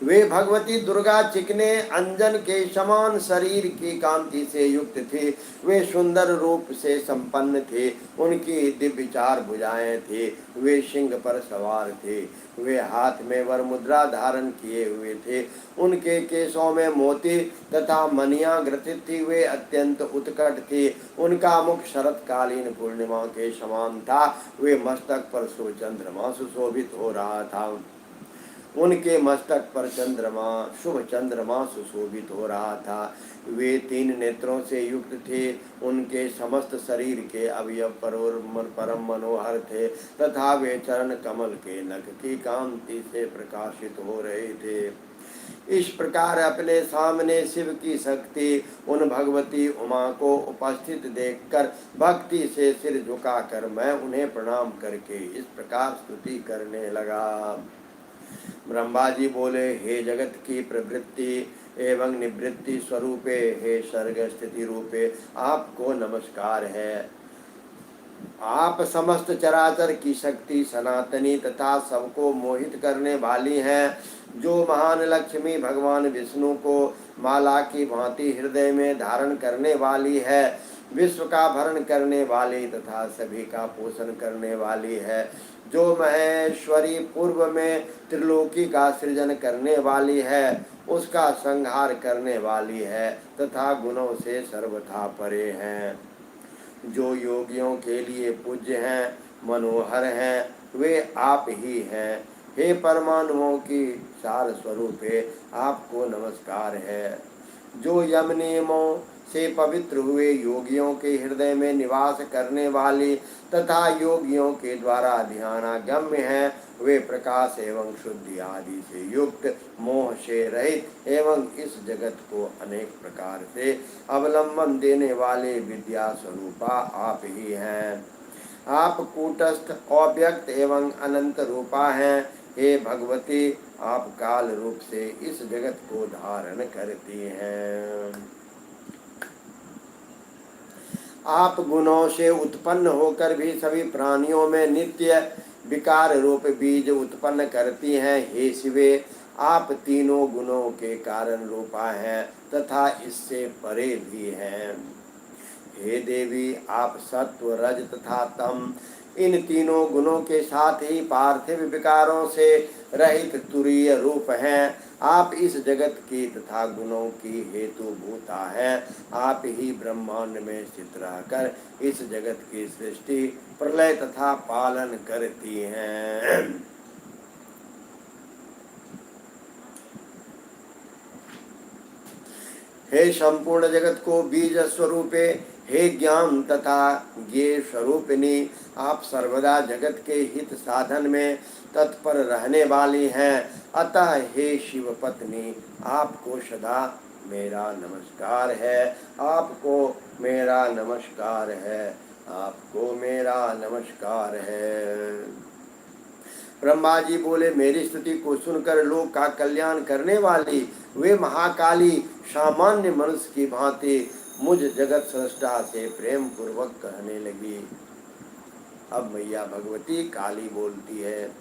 वे भगवती दुर्गा चिकने अंजन के समान शरीर की कांति से युक्त थे। वे सुंदर रूप से संपन्न थे। उनकी दिव्य चार भुजाएं थे। वे सिंह पर सवार थे। वे हाथ में वर मुद्रा धारण किए हुए थे। उनके केशों में मोती तथा मणियां ग्रथित थी। वे अत्यंत उत्कट थे। उनका मुख शरतकालीन पूर्णिमा के समान था। वे मस्तक पर चंद्रमा सुशोभित हो रहा था। उनके मस्तक पर शुभ चंद्रमा सुशोभित हो रहा था। वे 3 नेत्रों से युक्त थे। उनके समस्त शरीर के अवयव परम मनोहर थे तथा वे चरण कमल के नख की कांति से प्रकाशित हो रहे थे। इस प्रकार अपने सामने शिव की शक्ति उन भगवती उमा को उपस्थित देखकर भक्ति से सिर झुकाकर मैं उन्हें प्रणाम करके इस प्रकार स्तुति करने लगा। ब्रह्मा जी बोले, हे जगत की प्रवृत्ति एवं निवृत्ति स्वरूपे, हे सर्ग स्थिति रूपे, आपको नमस्कार है। आप समस्त चराचर की शक्ति सनातनी तथा सबको मोहित करने वाली हैं। जो महान लक्ष्मी भगवान विष्णु को माला की भांति हृदय में धारण करने वाली है, विश्व का भरण करने वाली तथा सभी का पोषण करने वाली है, जो महेश्वरी पूर्व में त्रिलोकी का सृजन करने वाली है, उसका संहार करने वाली है तथा गुणों से सर्वथा परे हैं, जो योगियों के लिए पूज्य हैं, मनोहर हैं, वे आप ही हैं। हे परमाणुओं की सार स्वरूपे, आपको नमस्कार है। जो यम नियमों से पवित्र हुए योगियों के हृदय में निवास करने वाली तथा योगियों के द्वारा ध्यानागम्य हैं, वे प्रकाश एवं शुद्धि आदि से युक्त, मोह से रहित एवं इस जगत को अनेक प्रकार से अवलंबन देने वाले विद्या स्वरूपा आप ही हैं। आप कूटस्थ, अव्यक्त एवं अनंत रूपा हैं। हे भगवती, आप काल रूप से इस जगत को धारण करती हैं। आप गुणों से उत्पन्न होकर भी सभी प्राणियों में नित्य विकार रूप बीज उत्पन्न करती हैं। हे शिवे, आप तीनों गुणों के कारण रूपा हैं तथा इससे परे भी हैं। हे देवी, आप सत्व, रज तथा तम, इन तीनों गुणों के साथ ही पार्थिव विकारों से रहित तुरीय रूप हैं। आप इस जगत की तथा गुणों की हेतुभूता हैं। आप ही ब्रह्मांड में स्थित रहकर इस जगत की सृष्टि, प्रलय तथा पालन करती हैं। हे संपूर्ण जगत को बीज स्वरूपे, हे ज्ञान तथा ज्ञेय स्वरूपिणी, आप सर्वदा जगत के हित साधन में तत्पर रहने वाली हैं। अतः हे शिव पत्नी, आपको सदा मेरा नमस्कार है। आपको मेरा नमस्कार है। आपको मेरा नमस्कार है। ब्रह्मा जी बोले, मेरी स्तुति को सुनकर लोक का कल्याण करने वाली वे महाकाली सामान्य मनुष्य की भांति मुझ जगत सृष्टा से प्रेम पूर्वक कहने लगी। अब मैया भगवती काली बोलती है।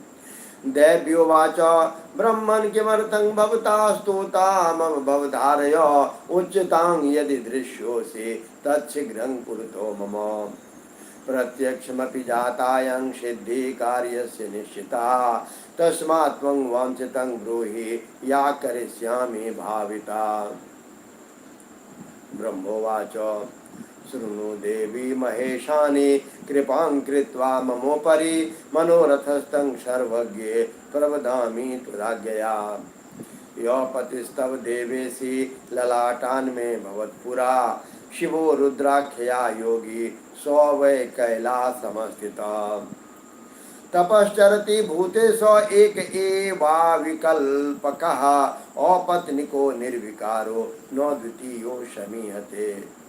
दैव्योवाच ब्रह्मन् किमर्थं भवता स्तोता मम भवधारय उच्यतां यदि दृश्योऽसि तच्छीघ्रं कुरुतो मम। प्रत्यक्षमपि जातायं सिद्धि कार्यस्य निश्चिता तस्मात् त्वं वाञ्छितं ब्रूहि या करिष्यामि भाविता। ब्रह्मोवाच शृणु देवी महेशानि कृपां कृत्वा ममोपरि मनोरथस्तं सर्वज्ञे प्रवदामि त्वदाज्ञया। यो पतिस्तव देवेशि ललाटान्मे भवत्पुरा शिवो रुद्राख्यया योगी सो वै कैलासमस्थितः। तपश्चरति भूतेषु एक एवाविकल्पकः अपत्निको निर्विकारो न द्वितीयो शमीहते।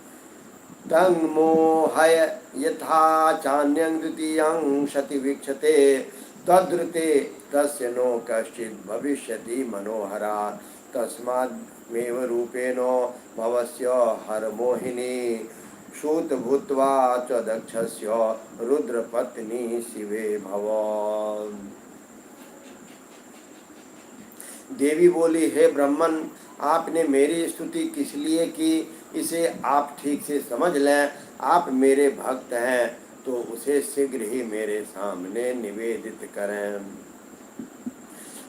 तं मोहय यथा चान्यं द्वितीयं सति वीक्षते तद्रुते तस्य नो कश्चित् भविष्यति मनोहरात्। तस्मादेव रूपेण भवस्य हरमोहिनी सूत भूत्वा च दक्षस्य रुद्रपत्नी शिवे भव। देवी बोली, हे ब्राह्मण, आपने मेरी स्तुति किस लिए की इसे आप ठीक से समझ लें। आप मेरे भक्त हैं तो उसे शीघ्र ही मेरे सामने निवेदित करें।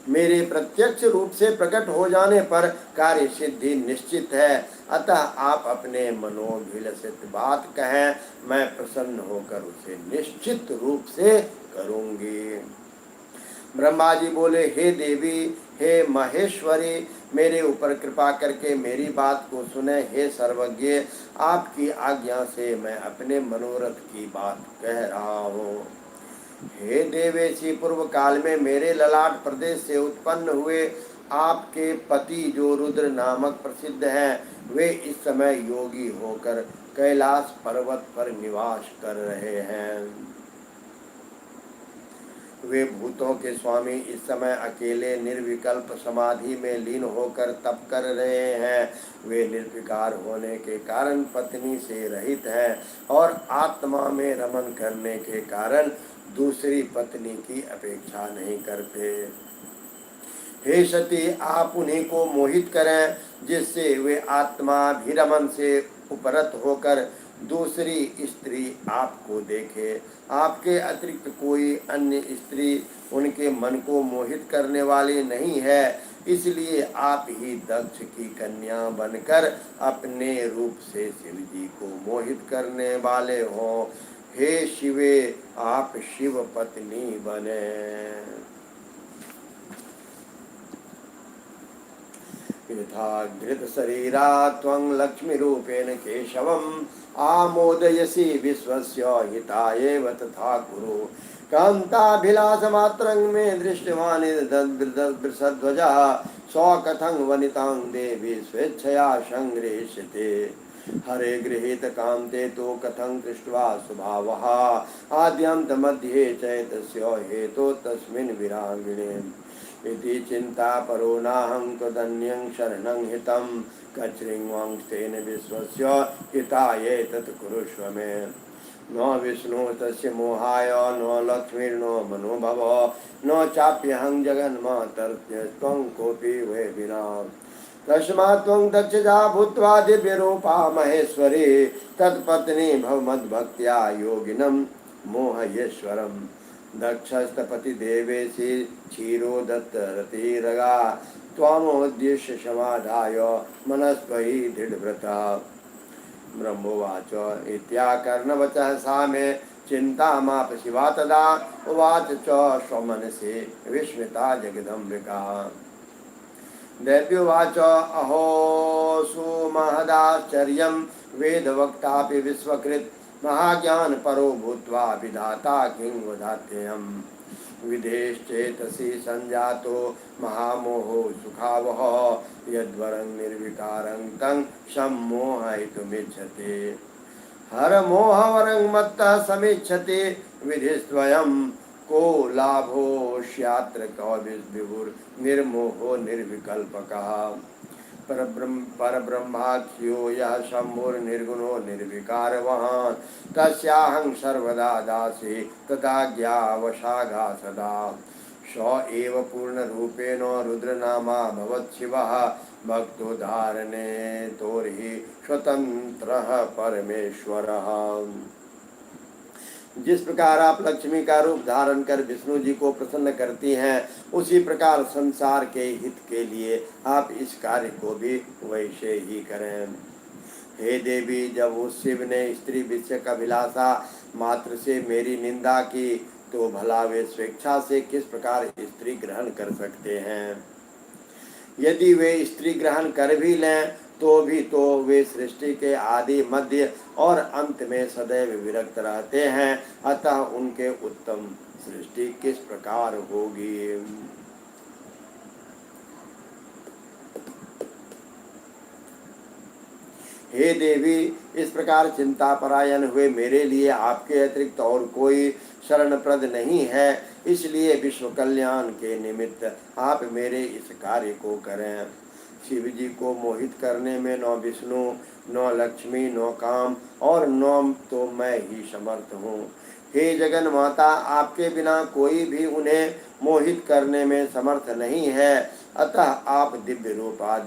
मेरे प्रत्यक्ष रूप से प्रकट हो जाने पर कार्य सिद्धि निश्चित है, अतः आप अपने मनोभिलषित बात कहें, मैं प्रसन्न होकर उसे निश्चित रूप से करूंगी। ब्रह्मा जी बोले, हे देवी, हे महेश्वरी, मेरे ऊपर कृपा करके मेरी बात को सुने। हे सर्वज्ञ, आपकी आज्ञा से मैं अपने मनोरथ की बात कह रहा हूँ। हे देवेशी, पूर्व काल में मेरे ललाट प्रदेश से उत्पन्न हुए आपके पति जो रुद्र नामक प्रसिद्ध हैं, वे इस समय योगी होकर कैलाश पर्वत पर निवास कर रहे हैं। वे भूतों के स्वामी इस समय अकेले निर्विकल्प समाधि में लीन होकर तप कर रहे हैं। वे निर्विकार होने के कारण पत्नी से रहित हैं और आत्मा में रमन करने के कारण दूसरी पत्नी की अपेक्षा नहीं करते। हे सती, आप उन्हीं को मोहित करें जिससे वे आत्माभिरमन से उपरत होकर दूसरी स्त्री आपको देखे। आपके अतिरिक्त कोई अन्य स्त्री उनके मन को मोहित करने वाली नहीं है, इसलिए आप ही दक्ष की कन्या बनकर अपने रूप से शिव जी को मोहित करने वाले हो। हे शिवे, आप शिव पत्नी बने। यथा घृत शरीरा त्वं लक्ष्मी रूपेण केशवम् आमोदयसि विश्वस्य हितायेव तथा कुरु। कान्ताभिलाषमात्रं मे दृष्टवान् वृषध्वजा सौ कथं वनितां देवी स्वेच्छया संगृह्यते। हरे गृहीत कान्ते तो कथं दृष्ट्वा स्वभावः आद्यन्त मध्ये चैतस्य हेतो तस्मिन् विरागिणे। इति चिंता परो नाहं त्वदन्यं शरणं हितं कच्छृण्वंस्तेन विश्वस्य हिताये तत् कुरुष्व मे। न विष्णु तस्य मोहाय न लक्ष्मीर्नो मनोभव न चाप्यहं जगन्मातर्त्यं कोऽपि वै विना। तस्मात् त्वं दक्षजा भूत्वा दिव्यरूपा महेश्वरी तत्पत्नी भव मद्भक्त्या योगिनं मोहयेश्वरम्। दक्षस्तपति देवेशि क्षीरोदत्त रतिरगा त्वामोद्दिश्य समाधाय मनस्त्वयि दृढव्रता। ब्रह्मोवाच इत्याकर्णवचः सा मे चिन्तामाप शिवा तदा उवाच च स्वमनसि विस्मिता जगदम्बिका। दैव्योवाच अहो सुमहदाश्चर्यं वेदवक्तापि विश्वकृत् महाज्ञान परो भूत्वा विधाता किं वदात्ययम्। विधेश्चेतसि संजातो महामोहो सुखावह यद्वरं निर्विकारं तं सम्मोहयितुमिच्छते। हर मोहवरं मत्तः समीक्षते विधिस्त्वयं को लाभो स्यात्र कविर्विभुर्निर्मोहो निर्विकल्पकः। परब्रह्माख्यो यः शम्भुर्निर्गुणो निर्विकारवान् तस्याहं सर्वदा दासे तथाज्ञावशागा सदा स एव पूर्णरूपेण रुद्रनामा भवत्शिवः भक्तोद्धारणे तोर्हि स्वतंत्रः परमेश्वरः। जिस प्रकार आप लक्ष्मी का रूप धारण कर विष्णु जी को प्रसन्न करती हैं, उसी प्रकार संसार के हित के लिए आप इस कार्य को भी वैसे ही करें। हे देवी, जब उस शिव ने स्त्री विषय का अभिलाषा मात्र से मेरी निंदा की, तो भला वे स्वेच्छा से किस प्रकार स्त्री ग्रहण कर सकते हैं। यदि वे स्त्री ग्रहण कर भी लें तो वे सृष्टि के आदि मध्य और अंत में सदैव विरक्त रहते हैं, अतः उनके उत्तम सृष्टि किस प्रकार होगी। हे देवी, इस प्रकार चिंता परायण हुए मेरे लिए आपके अतिरिक्त और कोई शरणप्रद नहीं है, इसलिए विश्व कल्याण के निमित्त आप मेरे इस कार्य को करें। शिव जी को मोहित करने में न विष्णु, न लक्ष्मी, न काम और न तो मैं ही समर्थ हूँ। हे जगन माता, आपके बिना कोई भी उन्हें मोहित करने में समर्थ नहीं है, अतः आप दिव्य रूपा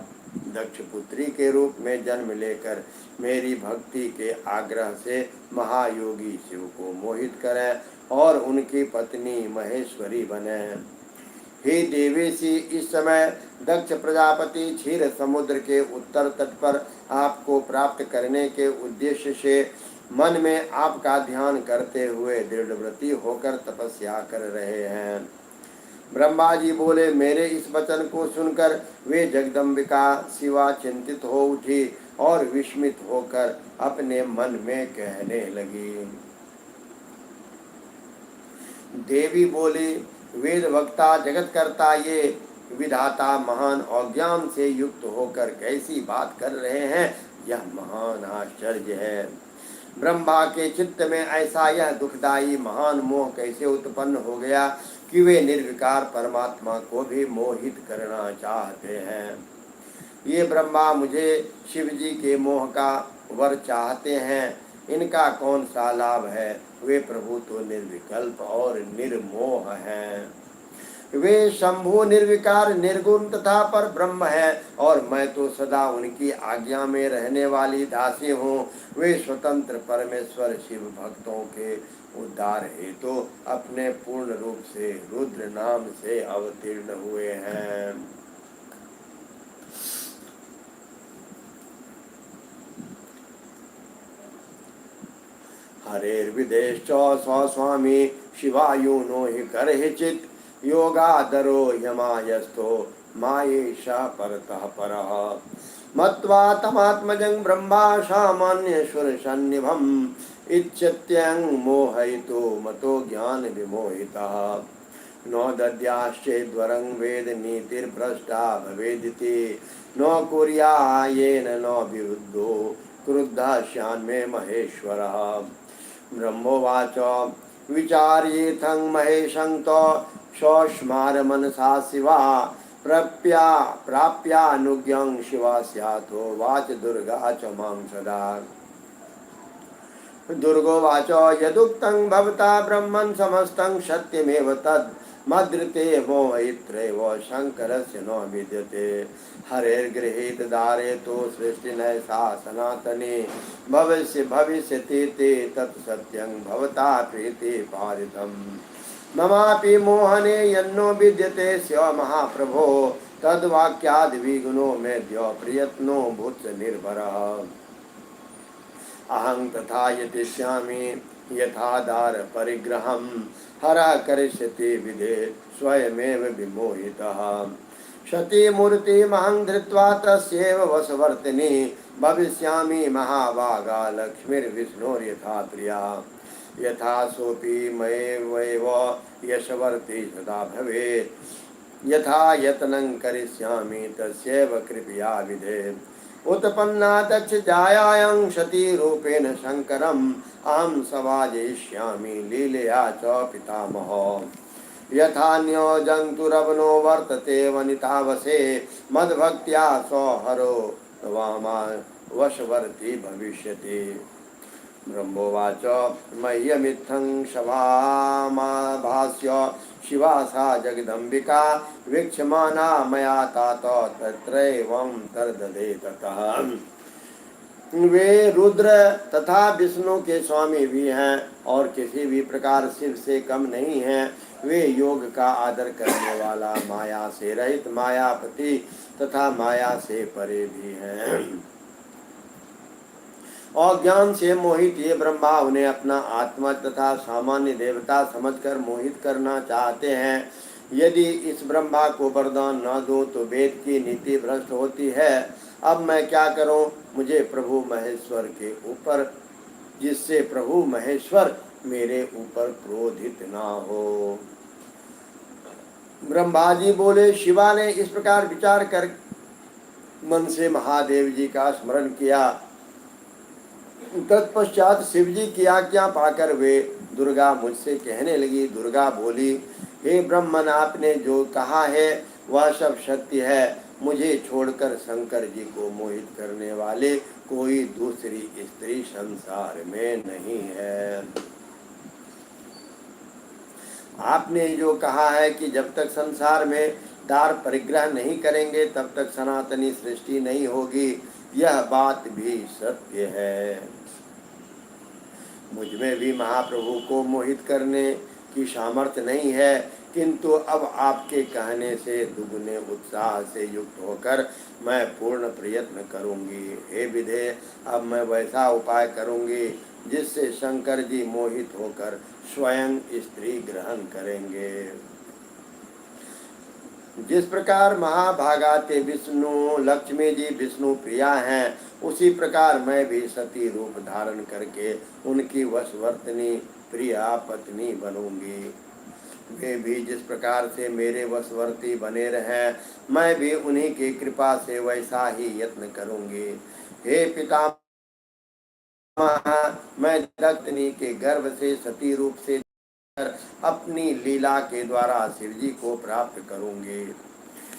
दक्ष पुत्री के रूप में जन्म लेकर मेरी भक्ति के आग्रह से महायोगी शिव को मोहित करें और उनकी पत्नी महेश्वरी बने। हे देवेशी, इस समय दक्ष प्रजापति क्षीर समुद्र के उत्तर तट पर आपको प्राप्त करने के उद्देश्य से मन में आपका ध्यान करते हुए दृढ़व्रती होकर तपस्या कर रहे हैं। ब्रह्मा जी बोले, मेरे इस वचन को सुनकर वे जगदम्बिका शिवा चिंतित हो उठी और विस्मित होकर अपने मन में कहने लगी। देवी बोली, वेद वक्ता जगत करता ये विधाता महान और ज्ञान से युक्त होकर कैसी बात कर रहे हैं, यह महान आश्चर्य है। ब्रह्मा के चित्त में ऐसा यह दुखदायी महान मोह कैसे उत्पन्न हो गया कि वे निर्विकार परमात्मा को भी मोहित करना चाहते हैं। ये ब्रह्मा मुझे शिव जी के मोह का वर चाहते हैं, इनका कौन सा लाभ है। वे प्रभु तो निर्विकल्प और निर्मोह हैं। वे शंभु निर्विकार निर्गुण तथा पर ब्रह्म है और मैं तो सदा उनकी आज्ञा में रहने वाली दासी हूँ। वे स्वतंत्र परमेश्वर शिव भक्तों के उद्धार हेतु तो अपने पूर्ण रूप से रुद्र नाम से अवतीर्ण हुए हैं। हरेर्विदेश्च स्वस्वामी शिवायुनो हि करहिचित् योगादरो यमायस्थो मायेशा परतः परः मत्वा तमात्मजं ब्रह्मा सामान्येश्वर सन्निभम् इच्छत्यं मोहयितो मतो ज्ञान विमोहितः न दद्याश्चेद्वरं वेद नीतिर्भ्रष्टा भवेदिति न कुर्यायेन न विरुद्धो क्रुद्धः स्यान्मे महेश्वरः। ब्रह्मोवाच विचार्येथं महेशं तो सस्मार मनसा शिवा प्राप्यानुज्ञं शिवा स्याथो वाच दुर्गा च मां सदा। दुर्गोवाच यदुक्तं भवता ब्रह्मन् समस्तं सत्यमेव तद् मद्रते मोहयित्रैव शंकरस्य न विद्यते। हरेर्गृहीत दारे तो सृष्टिनैसा सनातनी भविष्यति ते तत्सत्यं भवता प्रीति पारितम्। ममापि मोहने यन्नो विद्यते स्य महाप्रभो तद्वाक्याद्विगुणो मेद्य प्रयत्नो भूत निर्भरः। अहं तथा यतिष्यामि यथा दार परिग्रहं हरः करिष्यति विधे स्वयमेव विमोहितः। क्षतिमूर्तिमहं धृत्वा तस्यैव वशवर्तिनी भविष्यामि महाभागा लक्ष्मीर्विष्णोर्यथा प्रिया। यथा सोऽपि मयैव यशवर्ती सदा भवेत् यथा यत्नं करिष्यामि तस्यैव कृपया विधेत्। उत्पन्ना दक्ष जायां सतीरूपेण शंकरम् अहं समाजयिष्यामि लीलया च पितामहः। यथान्यो जंतुरवनो वर्तते वनितावसे मद्भक्त्या सौहरो वामा वशवर्ती भविष्यति। ब्रह्मोवाच मह्यमित्थं सभामाभास्य शिवा सा जगदम्बिका वीक्षमाना मया तात तत्रैवं तर्ददे ततः। वे रुद्र तथा विष्णु के स्वामी भी हैं और किसी भी प्रकार शिव से कम नहीं हैं। वे योग का आदर करने वाला, माया से रहित, मायापति तथा माया से परे भी हैं। और ज्ञान से मोहित ये ब्रह्मा उन्हें अपना आत्मा तथा सामान्य देवता समझकर मोहित करना चाहते हैं। यदि इस ब्रह्मा को वरदान न दो तो वेद की नीति भ्रष्ट होती है। अब मैं क्या करूं? मुझे प्रभु महेश्वर के ऊपर, जिससे प्रभु महेश्वर मेरे ऊपर क्रोधित ना हो। ब्रह्मा जी बोले, शिवा ने इस प्रकार विचार कर मन से महादेव जी का स्मरण किया। तत्पश्चात शिव जी की आज्ञा पाकर वे दुर्गा मुझसे कहने लगी। दुर्गा बोली, हे ब्रह्मन, आपने जो कहा है वह सब सत्य है। मुझे छोड़कर शंकर जी को मोहित करने वाले कोई दूसरी स्त्री संसार में नहीं है। आपने जो कहा है कि जब तक संसार में दार परिग्रह नहीं करेंगे तब तक सनातनी सृष्टि नहीं होगी, यह बात भी सत्य है। मुझ में भी महाप्रभु को मोहित करने की सामर्थ्य नहीं है, किंतु अब आपके कहने से दुगने उत्साह से युक्त होकर मैं पूर्ण प्रयत्न करूंगी। हे विधे, अब मैं वैसा उपाय करूंगी जिससे शंकर जी मोहित होकर स्वयं स्त्री ग्रहण करेंगे। जिस प्रकार महाभागाते विष्णु लक्ष्मी जी विष्णु प्रिया हैं, उसी प्रकार मैं भी सती रूप धारण करके उनकी वशवर्तनी प्रिया पत्नी बनूंगी। वे भी जिस प्रकार से मेरे वशवर्ती बने रहें, मैं भी उन्हीं की कृपा से वैसा ही यत्न करूंगी। हे पितामह, मैं दक्षिणी के गर्भ से सती रूप से अपनी लीला के द्वारा शिव जी को प्राप्त करूंगी।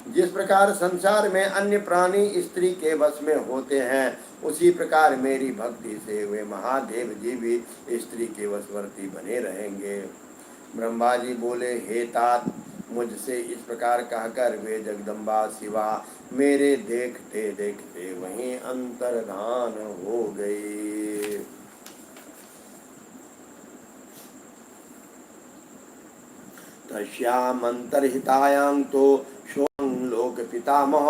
जिस प्रकार संसार में अन्य प्राणी स्त्री के वश में होते हैं, उसी प्रकार मेरी भक्ति से वे महादेव जी भी स्त्री के वशवर्ती बने रहेंगे। ब्रह्मा जी बोले, हे तात, मुझसे इस प्रकार कहकर वे जगदम्बा शिवा मेरे देखते देखते वहीं अंतर्धान हो गई। तस्यामंतर्हितायां तो लोक पितामह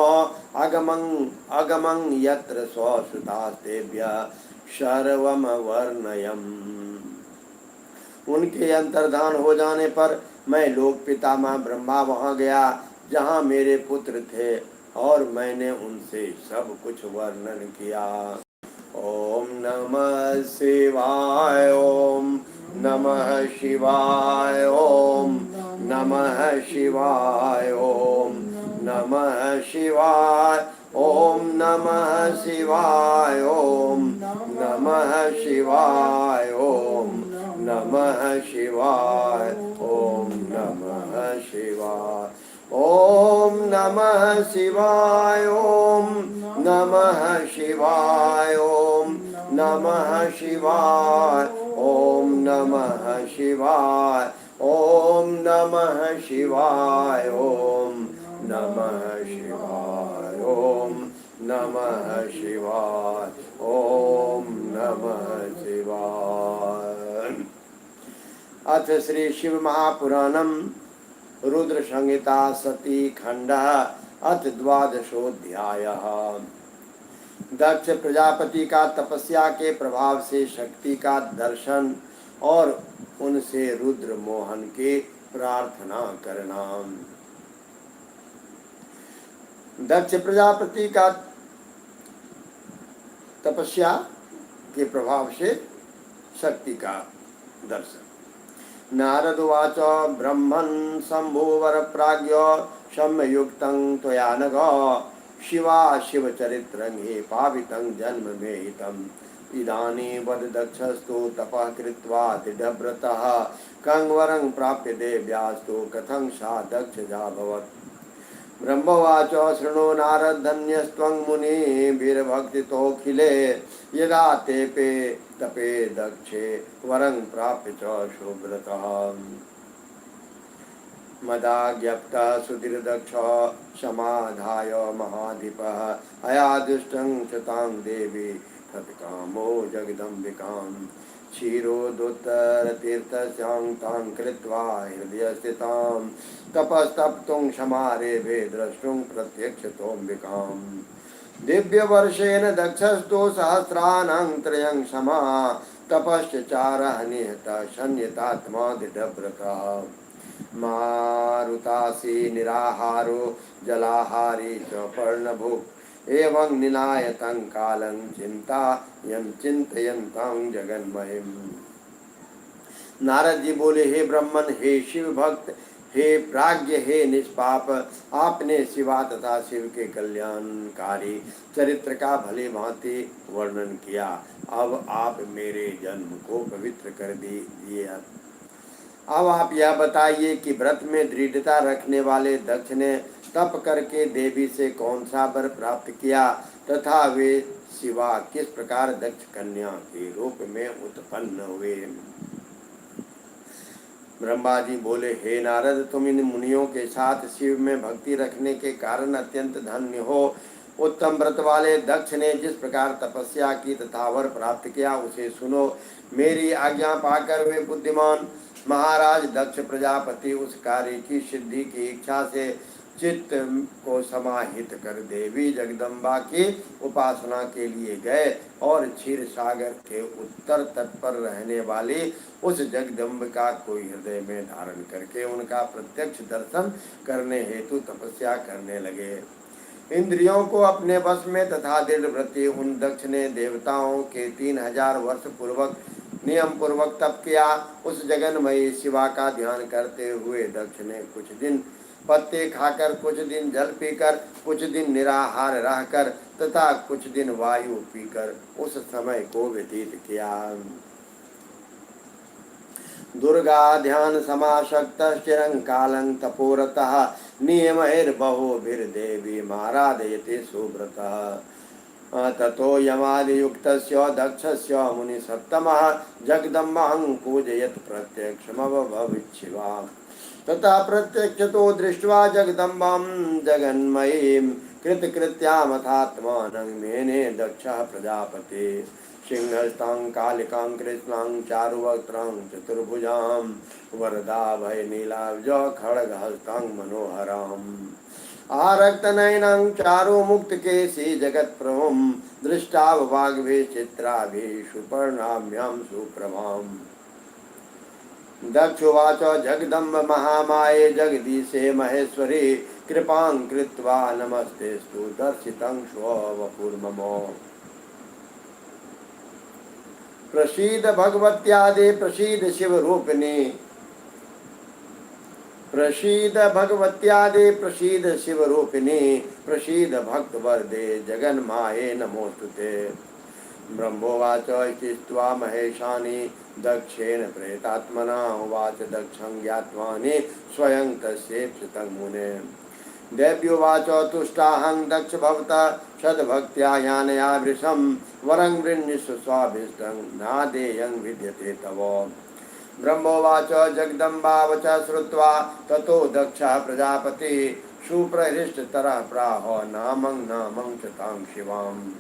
अगमं यत्र स्वसुतास्तेभ्य सर्वम वर्णयम्। उनके अंतर्धान हो जाने पर मैं लोक पितामह ब्रह्मा वहां गया जहां मेरे पुत्र थे और मैंने उनसे सब कुछ वर्णन किया। ओम नमः शिवाय, ओम नमः शिवाय, ओम नमः शिवाय, ओम नमः शिवाय, ओम नमः शिवाय, ओम नमः शिवाय, ओम नमः शिवाय, ओम नमः शिवाय, ओम नमः शिवाय, ओम नमः शिवाय, ओम नमः शिवाय, ओम नमः शिवाय, ओम नमः शिवाय, ओम नमः शिवाय, ओम नमः शिवाय, ओम नमः शिवाय। अथ श्री शिव महापुराणम रुद्र संहिता सती खंड अथ द्वादशोऽध्यायः। दक्ष प्रजापति का तपस्या के प्रभाव से शक्ति का दर्शन और उनसे रुद्र मोहन की प्रार्थना करना। दक्ष प्रजापति का तपस्या के प्रभाव से शक्ति का दर्शन। नारद उवाच ब्रह्मन् शंभुवर प्राज्ञ सम्ययुक्तं त्वया नघ शिवा शिवचरित्रं हे पावितं जन्म में हितं इदानीं वद दक्षस्तु तपः कृत्वा दृढव्रतः कं वरं प्राप्य देव्यास्तु कथं सा दक्षजाभवत्। ब्रह्मवाच शृणु नारद धन्यस्त्वं मुनिभिर्भक्तितोऽखिले यदा तेपे तपे दक्षे वरं प्राप्य च शुभ्रतः। मदाज्ञप्तः सुधीर्दक्षः समाधाय महाधिपः अयादुष्टं च तां देवी तत्कामो जगदम्बिकां क्षीरोदोत्तरतीर्थस्यां तां कृत्वा हृदयस्थितां तपस्तप्तुं क्षमारेभे द्रष्टुं प्रत्यक्षतोऽम्बिकाम्। दिव्यवर्षेण दक्षस्तु सहस्राणां त्रयं क्षमा तपश्चारः निहतः संयतात्मा दृढव्रतः। मारुतासी निराहारो जलाहारी च पर्णभुक् एवं निनायतं कालं चिंतायं चिंतयन्तं जगन्मयम्। नारद जी बोले, हे ब्रह्मन, हे शिव भक्त, हे प्राज्ञ, हे निष्पाप, आपने शिवा तथा शिव के कल्याणकारी चरित्र का भली भांति वर्णन किया। अब आप मेरे जन्म को पवित्र कर दिए। अब आप यह बताइए कि व्रत में दृढ़ता रखने वाले दक्ष ने तप करके देवी से कौन सा वर प्राप्त किया तथा वे शिवा किस प्रकार दक्ष कन्या के रूप में उत्पन्न हुए। ब्रह्मा जी बोले, हे नारद, तुम इन मुनियों के साथ शिव में भक्ति रखने के कारण अत्यंत धन्य हो। उत्तम व्रत वाले दक्ष ने जिस प्रकार तपस्या की तथा वर प्राप्त किया उसे सुनो। मेरी आज्ञा पाकर वे बुद्धिमान महाराज दक्ष प्रजापति उस कार्य की सिद्धि की इच्छा से चित्त को समाहित कर देवी जगदम्बा की उपासना के लिए गए और क्षीर सागर के उत्तर तट पर रहने वाली उस जगदम्बिका को हृदय में धारण करके उनका प्रत्यक्ष दर्शन करने हेतु तपस्या करने लगे। इंद्रियों को अपने वश में तथा दृढ़ व्रती उन दक्ष ने देवताओं के 3000 वर्ष पूर्वक नियम पूर्वक तप किया। उस जगन्मयी शिवा का ध्यान करते हुए दक्ष ने कुछ दिन पत्ते खाकर, कुछ दिन जल पीकर, कुछ दिन निराहार रहकर तथा कुछ दिन वायु पीकर उस समय को व्यतीत किया। दुर्गा ध्यान समासक्त चिरं कालं तपोरतः नियमैर्बहुभिर्देवी माराधयते सुव्रतः। ततो यमादियुक्तस्य दक्षस्य मुनिसप्तमः जगदम्बां पूजयत् प्रत्यक्षमभवत् शिवा। तथा प्रत्यक्षतो दृष्ट्वा जगदम्बां जगन्मयीं कृतकृत्यामथात्मानं मेने दक्षः प्रजापति। सिंहस्तां कालिकां कृष्णां चारुवक्त्रां चतुर्भुजां वरदाभय नीलाब्ज खड्गहस्तां मनोहराम् आरक्तनयनां चारुमुक्तकेशी जगत्प्रभुं दृष्टाववाग्भि चित्राभि सुपर्णाभ्यां सुप्रभाम्। दक्षुवाच जगदम्ब महामाये जगदीशे महेश्वरी कृपां कृत्वा नमस्तेस्तु दर्शितं स्ववपुर्मम। प्रसीद भगवत्यादे प्रसीद शिवरूपिणी प्रसीद भगवत्यादे प्रसीद शिवरूपिणी प्रसीद भक्तवरदे जगन्माये नमोस्तुते। ब्रह्मोवाच स्थित्वा महेशानि दक्षेण प्रेतात्मना उवाच दक्षं ज्ञात्वानि स्वयं तस्येप्सितं मुने। देव्युवाच तुष्टाहं दक्ष भवता सद्भक्त्या यानया वृषं वरं गृह्णीष्व स्वाभीष्टं नादेयं विद्यते तव। ब्रह्मोवाच जगदम्बावच श्रुत्वा ततो दक्षः प्रजापति सुप्रहृष्टतरः प्राह नामं च तां शिवाम्।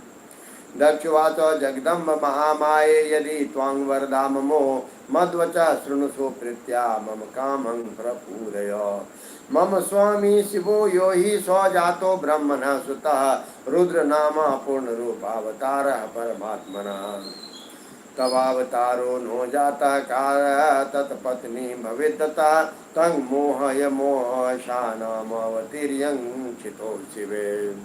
दक्षुवाच जगदम्ब महामाये यदि त्वां वरदा ममो मद्वचः शृणुषु प्रीत्या मम कामं प्रपूरय। मम स्वामी शिवो यो हि स्वजातो ब्रह्मणः सुतः रुद्रनामा पूर्णरूपावतारः परमात्मनः। तवावतारो नो जातः काल तत्पत्नी भवेत्ततः तं मोहय मोहशानामवतीर्यं चितो शिवे।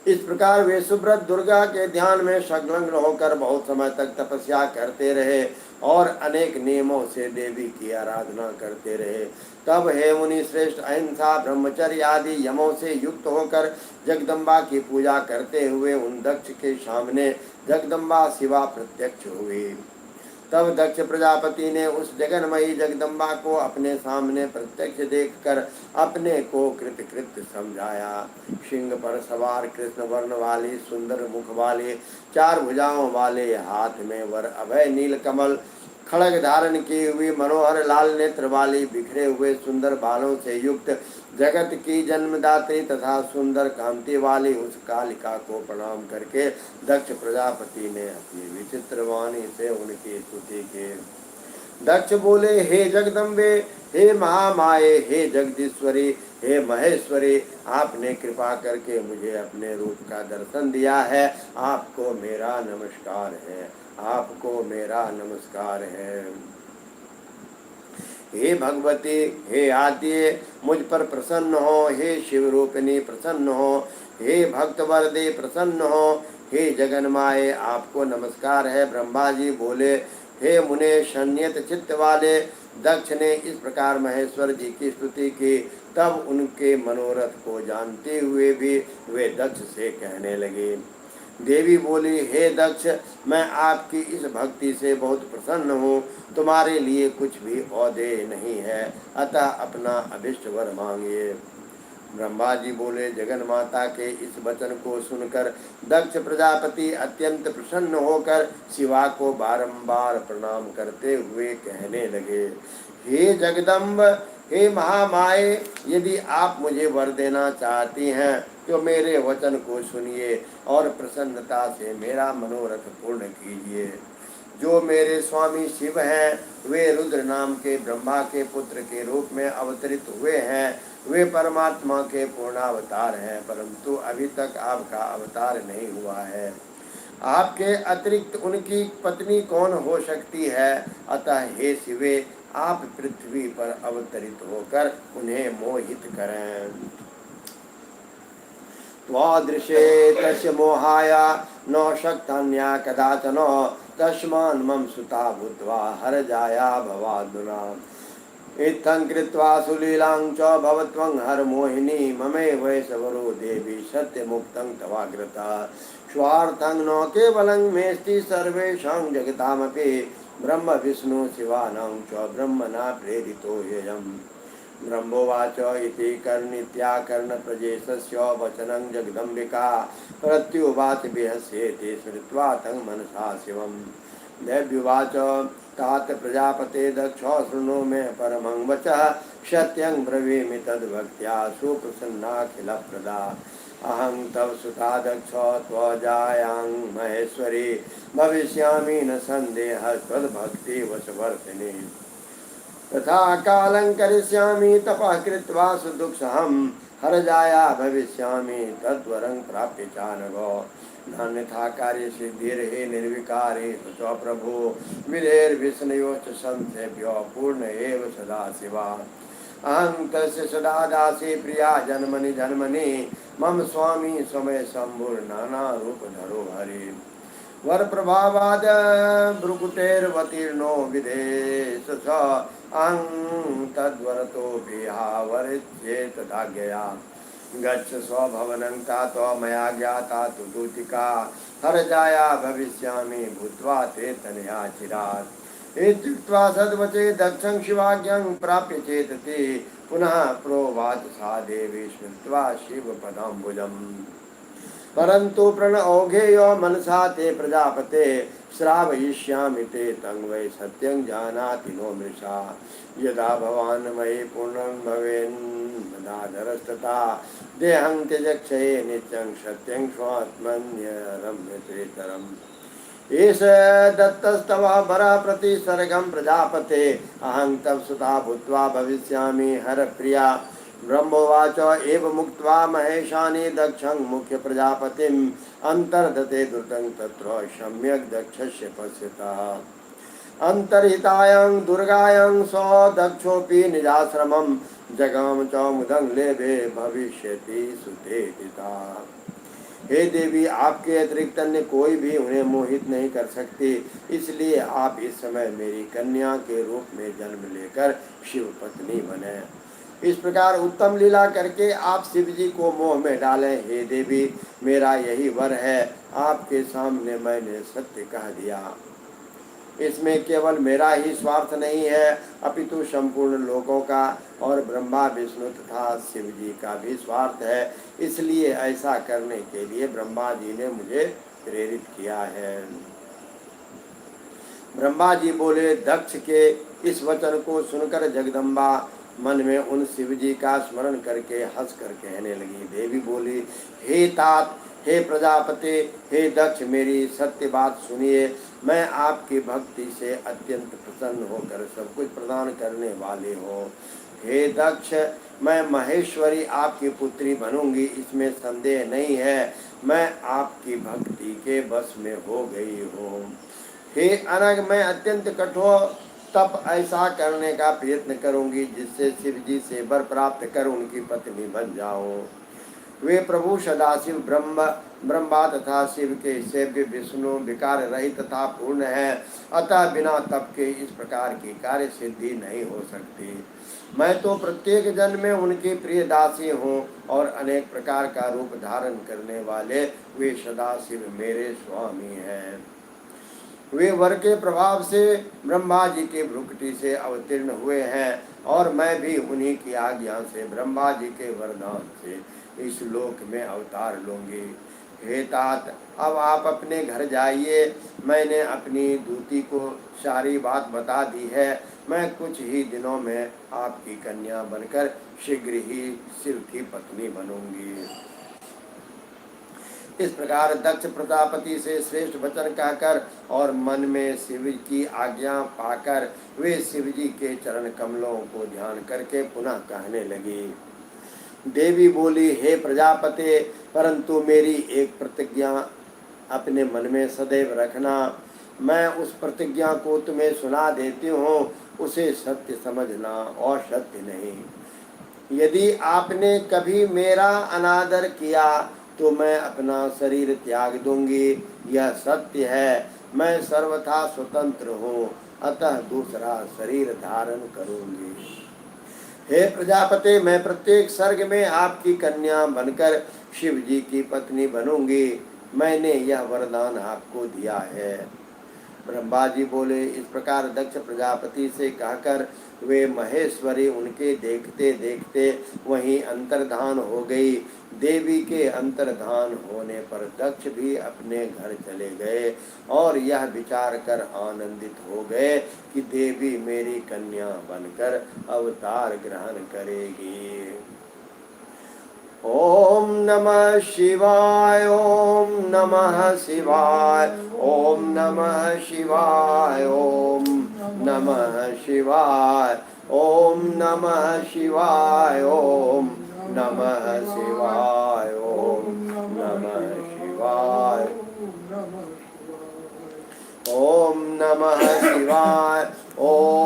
इस प्रकार वे सुब्रत दुर्गा के ध्यान में संलग्न होकर बहुत समय तक तपस्या करते रहे और अनेक नियमों से देवी की आराधना करते रहे। तब हे मुनि श्रेष्ठ, अहिंसा ब्रह्मचर्य आदि यमों से युक्त होकर जगदम्बा की पूजा करते हुए उन दक्ष के सामने जगदम्बा शिवा प्रत्यक्ष हुई। तब दक्ष प्रजापति ने उस जगन्मयी जगदम्बा को अपने सामने प्रत्यक्ष देखकर अपने को कृतकृत्य समझाया। सिंह पर सवार कृष्ण वर्ण वाली सुंदर मुख वाले 4 भुजाओं वाले, हाथ में वर अभय नील कमल, खड़ग धारण की हुई मनोहर लाल नेत्र वाली, बिखरे हुए सुंदर बालों से युक्त, जगत की जन्मदात्री तथा सुंदर कांति वाली उस कालिका को प्रणाम करके दक्ष प्रजापति ने अपनी विचित्र वाणी से उनकी स्तुति की। दक्ष बोले, हे जगदम्बे, हे महामाये, हे जगदीश्वरी, हे महेश्वरी, आपने कृपा करके मुझे अपने रूप का दर्शन दिया है। आपको मेरा नमस्कार है, आपको मेरा नमस्कार है। हे भगवती, हे आद्य, मुझ पर प्रसन्न हो। हे शिव रूपिणी प्रसन्न हो। हे भक्त वरदे प्रसन्न हो। हे जगन्माये, आपको नमस्कार है। ब्रह्मा जी बोले, हे मुने संयत चित्त वाले। दक्ष ने इस प्रकार महेश्वर जी की स्तुति की। तब उनके मनोरथ को जानते हुए भी वे दक्ष से कहने लगे। देवी बोली, हे दक्ष, मैं आपकी इस भक्ति से बहुत प्रसन्न हूँ। तुम्हारे लिए कुछ भी औदेय नहीं है, अतः अपना अभिष्ट वर मांगिए। ब्रह्मा जी बोले, जगन माता के इस वचन को सुनकर दक्ष प्रजापति अत्यंत प्रसन्न होकर शिवा को बारंबार प्रणाम करते हुए कहने लगे, हे जगदम्ब, हे महामाये, यदि आप मुझे वर देना चाहती हैं तो मेरे वचन को सुनिए और प्रसन्नता से मेरा मनोरथ पूर्ण कीजिए। जो मेरे स्वामी शिव हैं, वे रुद्र नाम के ब्रह्मा के पुत्र के रूप में अवतरित हुए हैं। वे परमात्मा के पूर्णावतार हैं, परंतु अभी तक आपका अवतार नहीं हुआ है। आपके अतिरिक्त उनकी पत्नी कौन हो सकती है? अतः हे शिवे, आप पृथ्वी पर अवतरित होकर उन्हें मोहित करें। त्वादृशे तस्य मोहाया न शक्तान्या कदाचन, तस्मान् मम सुता भूत्वा हर जाया भवादुना। इत्थं कृत्वा सुलीलां च भवत्वं हर मोहिनी, ममे वैशवरो देवी सत्यमुक्तं तवाग्रता। स्वार्थं न केवलं मेस्ति सर्वेषां जगतामपि, ब्रह्म विष्णु शिवानां च ब्रह्मणा प्रेरितो ह्ययम्। ब्रह्मोवाच इति कर्णित्याकर्णप्रजेशस्य वचनं जगदम्बिका, प्रत्युवाच बिहस्येति स्मृत्वा तं मनसा शिवम्। दैव्युवाच, तात प्रजापते दक्ष शृणु मे परमं वचः, सत्यं ब्रवीमि तद्भक्त्या सुप्रसन्नाखिलप्रदा। अहं तव सुता दक्ष त्वजायां महेश्वरी, भविष्यामि न संदेहः त्वद्भक्तिवशवर्तिनी। तथा कालं करिष्यामि तपः कृत्वा सुदुःसहं, हर जाया भविष्यामि तद्वरं प्राप्य चानघो। नान्यथा कार्य सिद्धिर्हि निर्विकारे च प्रभु, विधेर्विष्णयोश्च संसेभ्यो पूर्ण एव सदा शिवा। अहं तस्य सदा दासी प्रिया जन्मनि जन्मनि, मम स्वामी समय शंभुर्नाना रूपधरो हरि। वर प्रभावाद भ्रुकुटेर्वतीर्णो विधेश स, अहं तद्वरतो विहावरिष्ये तथाज्ञया। गच्छ स्वभवनं तातो मया ज्ञाता तु दूतिका, हर जाया भविष्यामि भूत्वा ते तनया चिरात्। इत्युक्त्वा सद्वचे दक्षं शिवाज्ञं प्राप्य चेतति, पुनः प्रोवाच सा देवी स्मृत्वा शिवपदाम्बुजम्। परंतु प्रण औघेयो मनसा ते प्रजापते, श्रावयिष्यामि ते तं वै सत्यं जानाति नो मृषा। यदा भवान् मयि पूर्णं भवेन्मदाधरस्तथा, देहं त्यजक्षये नित्यं सत्यं स्वात्मन्यरम्यतेतरम्। एष दत्तस्तव वरः प्रतिसर्गं प्रजापते, अहं तव सुता भूत्वा भविष्यामि हरप्रिया। ब्रह्मोवाच एव मुक्त्वा महेशानि दक्षं मुख्य प्रजापतिम्, अंतर्दते द्रुतं तत्र सम्यक् दक्षस्य पश्यतः। अंतर्हितायां दुर्गायां स दक्षोऽपि निजाश्रमं, जगाम च मुदं लेभे भविष्यति सुतेतिता। हे देवी, आपके अतिरिक्त अन्य कोई भी उन्हें मोहित नहीं कर सकते, इसलिए आप इस समय मेरी कन्या के रूप में जन्म लेकर शिव पत्नी बने। इस प्रकार उत्तम लीला करके आप शिव जी को मोह में डालें। हे देवी, मेरा यही वर है, आपके सामने मैंने सत्य कह दिया। इसमें केवल मेरा ही स्वार्थ नहीं है, अपितु संपूर्ण लोगों का और ब्रह्मा विष्णु तथा शिव जी का भी स्वार्थ है। इसलिए ऐसा करने के लिए ब्रह्मा जी ने मुझे प्रेरित किया है। ब्रह्मा जी बोले, दक्ष के इस वचन को सुनकर जगदम्बा मन में उन शिव जी का स्मरण करके हंसकर कहने लगी। देवी बोली, हे तात, हे प्रजापति, हे दक्ष, मेरी सत्य बात सुनिए। मैं आपकी भक्ति से अत्यंत प्रसन्न होकर सब कुछ प्रदान करने वाले हो। हे दक्ष, मैं महेश्वरी आपकी पुत्री बनूंगी, इसमें संदेह नहीं है। मैं आपकी भक्ति के बस में हो गई हूँ। हे अनग, मैं अत्यंत कठोर तप ऐसा करने का प्रयत्न करूंगी जिससे शिव जी से वर प्राप्त कर उनकी पत्नी बन जाऊं। वे प्रभु सदाशिव ब्रह्मा तथा शिव के सेव्य विष्णु विकार रहित तथा पूर्ण है, अतः बिना तप के इस प्रकार की कार्य सिद्धि नहीं हो सकती। मैं तो प्रत्येक जन्म में उनकी प्रिय दासी हूँ और अनेक प्रकार का रूप धारण करने वाले वे सदाशिव मेरे स्वामी हैं। वे वर के प्रभाव से ब्रह्मा जी के भ्रुकुटी से अवतीर्ण हुए हैं और मैं भी उन्हीं की आज्ञा से ब्रह्मा जी के वरदान से इस लोक में अवतार लूंगी। हे तात, अब आप अपने घर जाइए। मैंने अपनी दूती को सारी बात बता दी है। मैं कुछ ही दिनों में आपकी कन्या बनकर शीघ्र ही शिव की पत्नी बनूंगी। इस प्रकार दक्ष प्रजापति से श्रेष्ठ वचन कहकर और मन में शिव की आज्ञा पाकर वे शिव जी के चरण कमलों को ध्यान करके पुनः कहने लगी। देवी बोली, हे प्रजापति, परंतु मेरी एक प्रतिज्ञा अपने मन में सदैव रखना। मैं उस प्रतिज्ञा को तुम्हें सुना देती हूँ, उसे सत्य समझना और सत्य नहीं। यदि आपने कभी मेरा अनादर किया तो मैं अपना शरीर त्याग दूंगी, यह सत्य है। मैं सर्वथा स्वतंत्र हूँ, अतः दूसरा शरीर धारण करूंगी। हे प्रजापति, मैं प्रत्येक सर्ग में आपकी कन्या बनकर शिव जी की पत्नी बनूंगी। मैंने यह वरदान आपको दिया है। ब्रह्मा जी बोले, इस प्रकार दक्ष प्रजापति से कहकर वे महेश्वरी उनके देखते देखते वहीं अंतर्धान हो गई। देवी के अंतर्धान होने पर दक्ष भी अपने घर चले गए और यह विचार कर आनंदित हो गए कि देवी मेरी कन्या बनकर अवतार ग्रहण करेगी। ओम नमः शिवाय, ओम नमः शिवाय, ओम नमः शिवाय, ओम नमः शिवाय, ओम नमः शिवाय, ओम नमः शिवाय, ओम नमः शिवाय, ओम नमः शिवाय,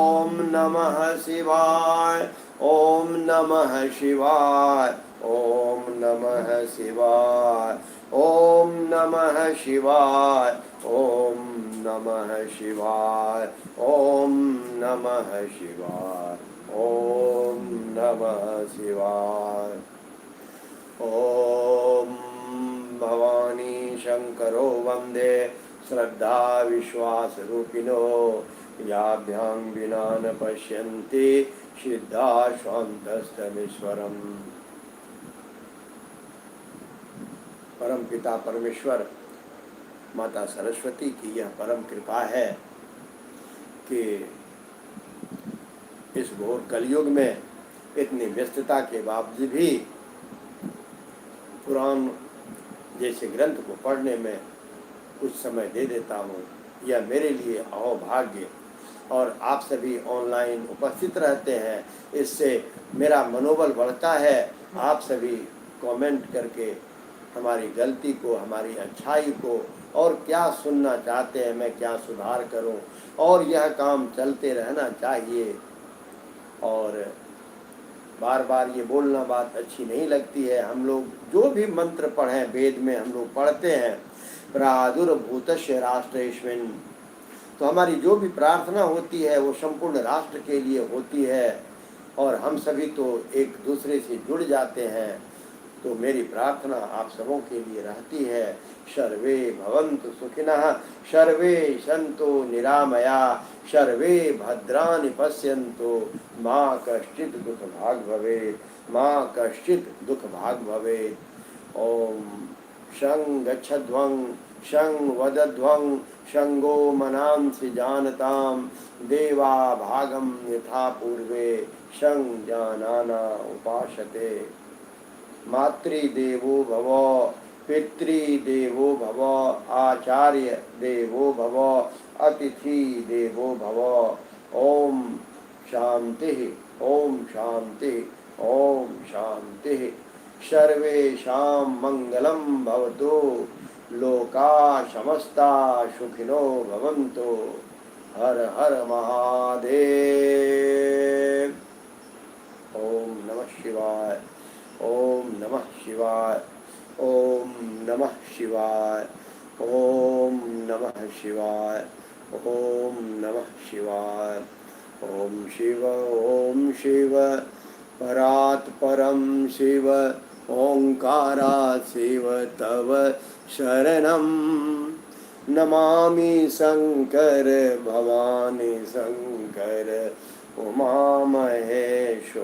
ओम नमः शिवाय, ओम नमः शिवाय, ओम नमः शिवाय, ओम नमः शिवाय, ओम नमः शिवाय, ओम नमः शिवाय, ओम नमः शिवाय। ओम भवानी शंकरो वंदे श्रद्धा विश्वास रूपिणो, याभ्यां विना न पश्यन्ति सिद्धा स्वान्तस्तमीश्वरम्। परम पिता परमेश्वर माता सरस्वती की यह परम कृपा है कि इस घोर कलयुग में इतनी व्यस्तता के बावजूद भी पुराण जैसे ग्रंथ को पढ़ने में कुछ समय दे देता हूँ। यह मेरे लिए अहोभाग्य, और आप सभी ऑनलाइन उपस्थित रहते हैं, इससे मेरा मनोबल बढ़ता है। आप सभी कमेंट करके हमारी गलती को, हमारी अच्छाई को, और क्या सुनना चाहते हैं, मैं क्या सुधार करूं, और यह काम चलते रहना चाहिए। और बार बार ये बोलना बात अच्छी नहीं लगती है। हम लोग जो भी मंत्र पढ़ें, वेद में हम लोग पढ़ते हैं प्रादुर्भूतस्य राष्ट्रेस्मिन्, तो हमारी जो भी प्रार्थना होती है वो संपूर्ण राष्ट्र के लिए होती है और हम सभी तो एक दूसरे से जुड़ जाते हैं। तो मेरी प्रार्थना आप सबों के लिए रहती है, सर्वे भवन्तु सुखिनः, सर्वे सन्तु निरामया, सर्वे भद्राणि पश्यन्तु, मा कश्चित् दुःखभाग् भवेत्, मा कश्चित् दुःखभाग् भवेत्। ओम शं गच्छध्वं शं वदध्वं शंगो मनांसि जानतां, देवा भागं यथा पूर्वे शं जानाना उपासते। मातृदेवो भव, पितृदेवो भव, आचार्य देवो भव, अतिथि देवो भव। ओम शांति, ओम शांति, ओम शांति। सर्वेषां मंगलं भवतु, लोका समस्ता सुखिनो भवन्तु। हर हर महादेव। ओम नमः शिवाय, ओम नमः शिवाय, ओम नमः शिवाय, ओम नमः शिवाय, ओम नमः शिवाय। ओम शिव परात् परं शिव, ओंकारात् शिव तव शरणं। नमामि शंकर भवानी शंकर, उमा महेश्वर।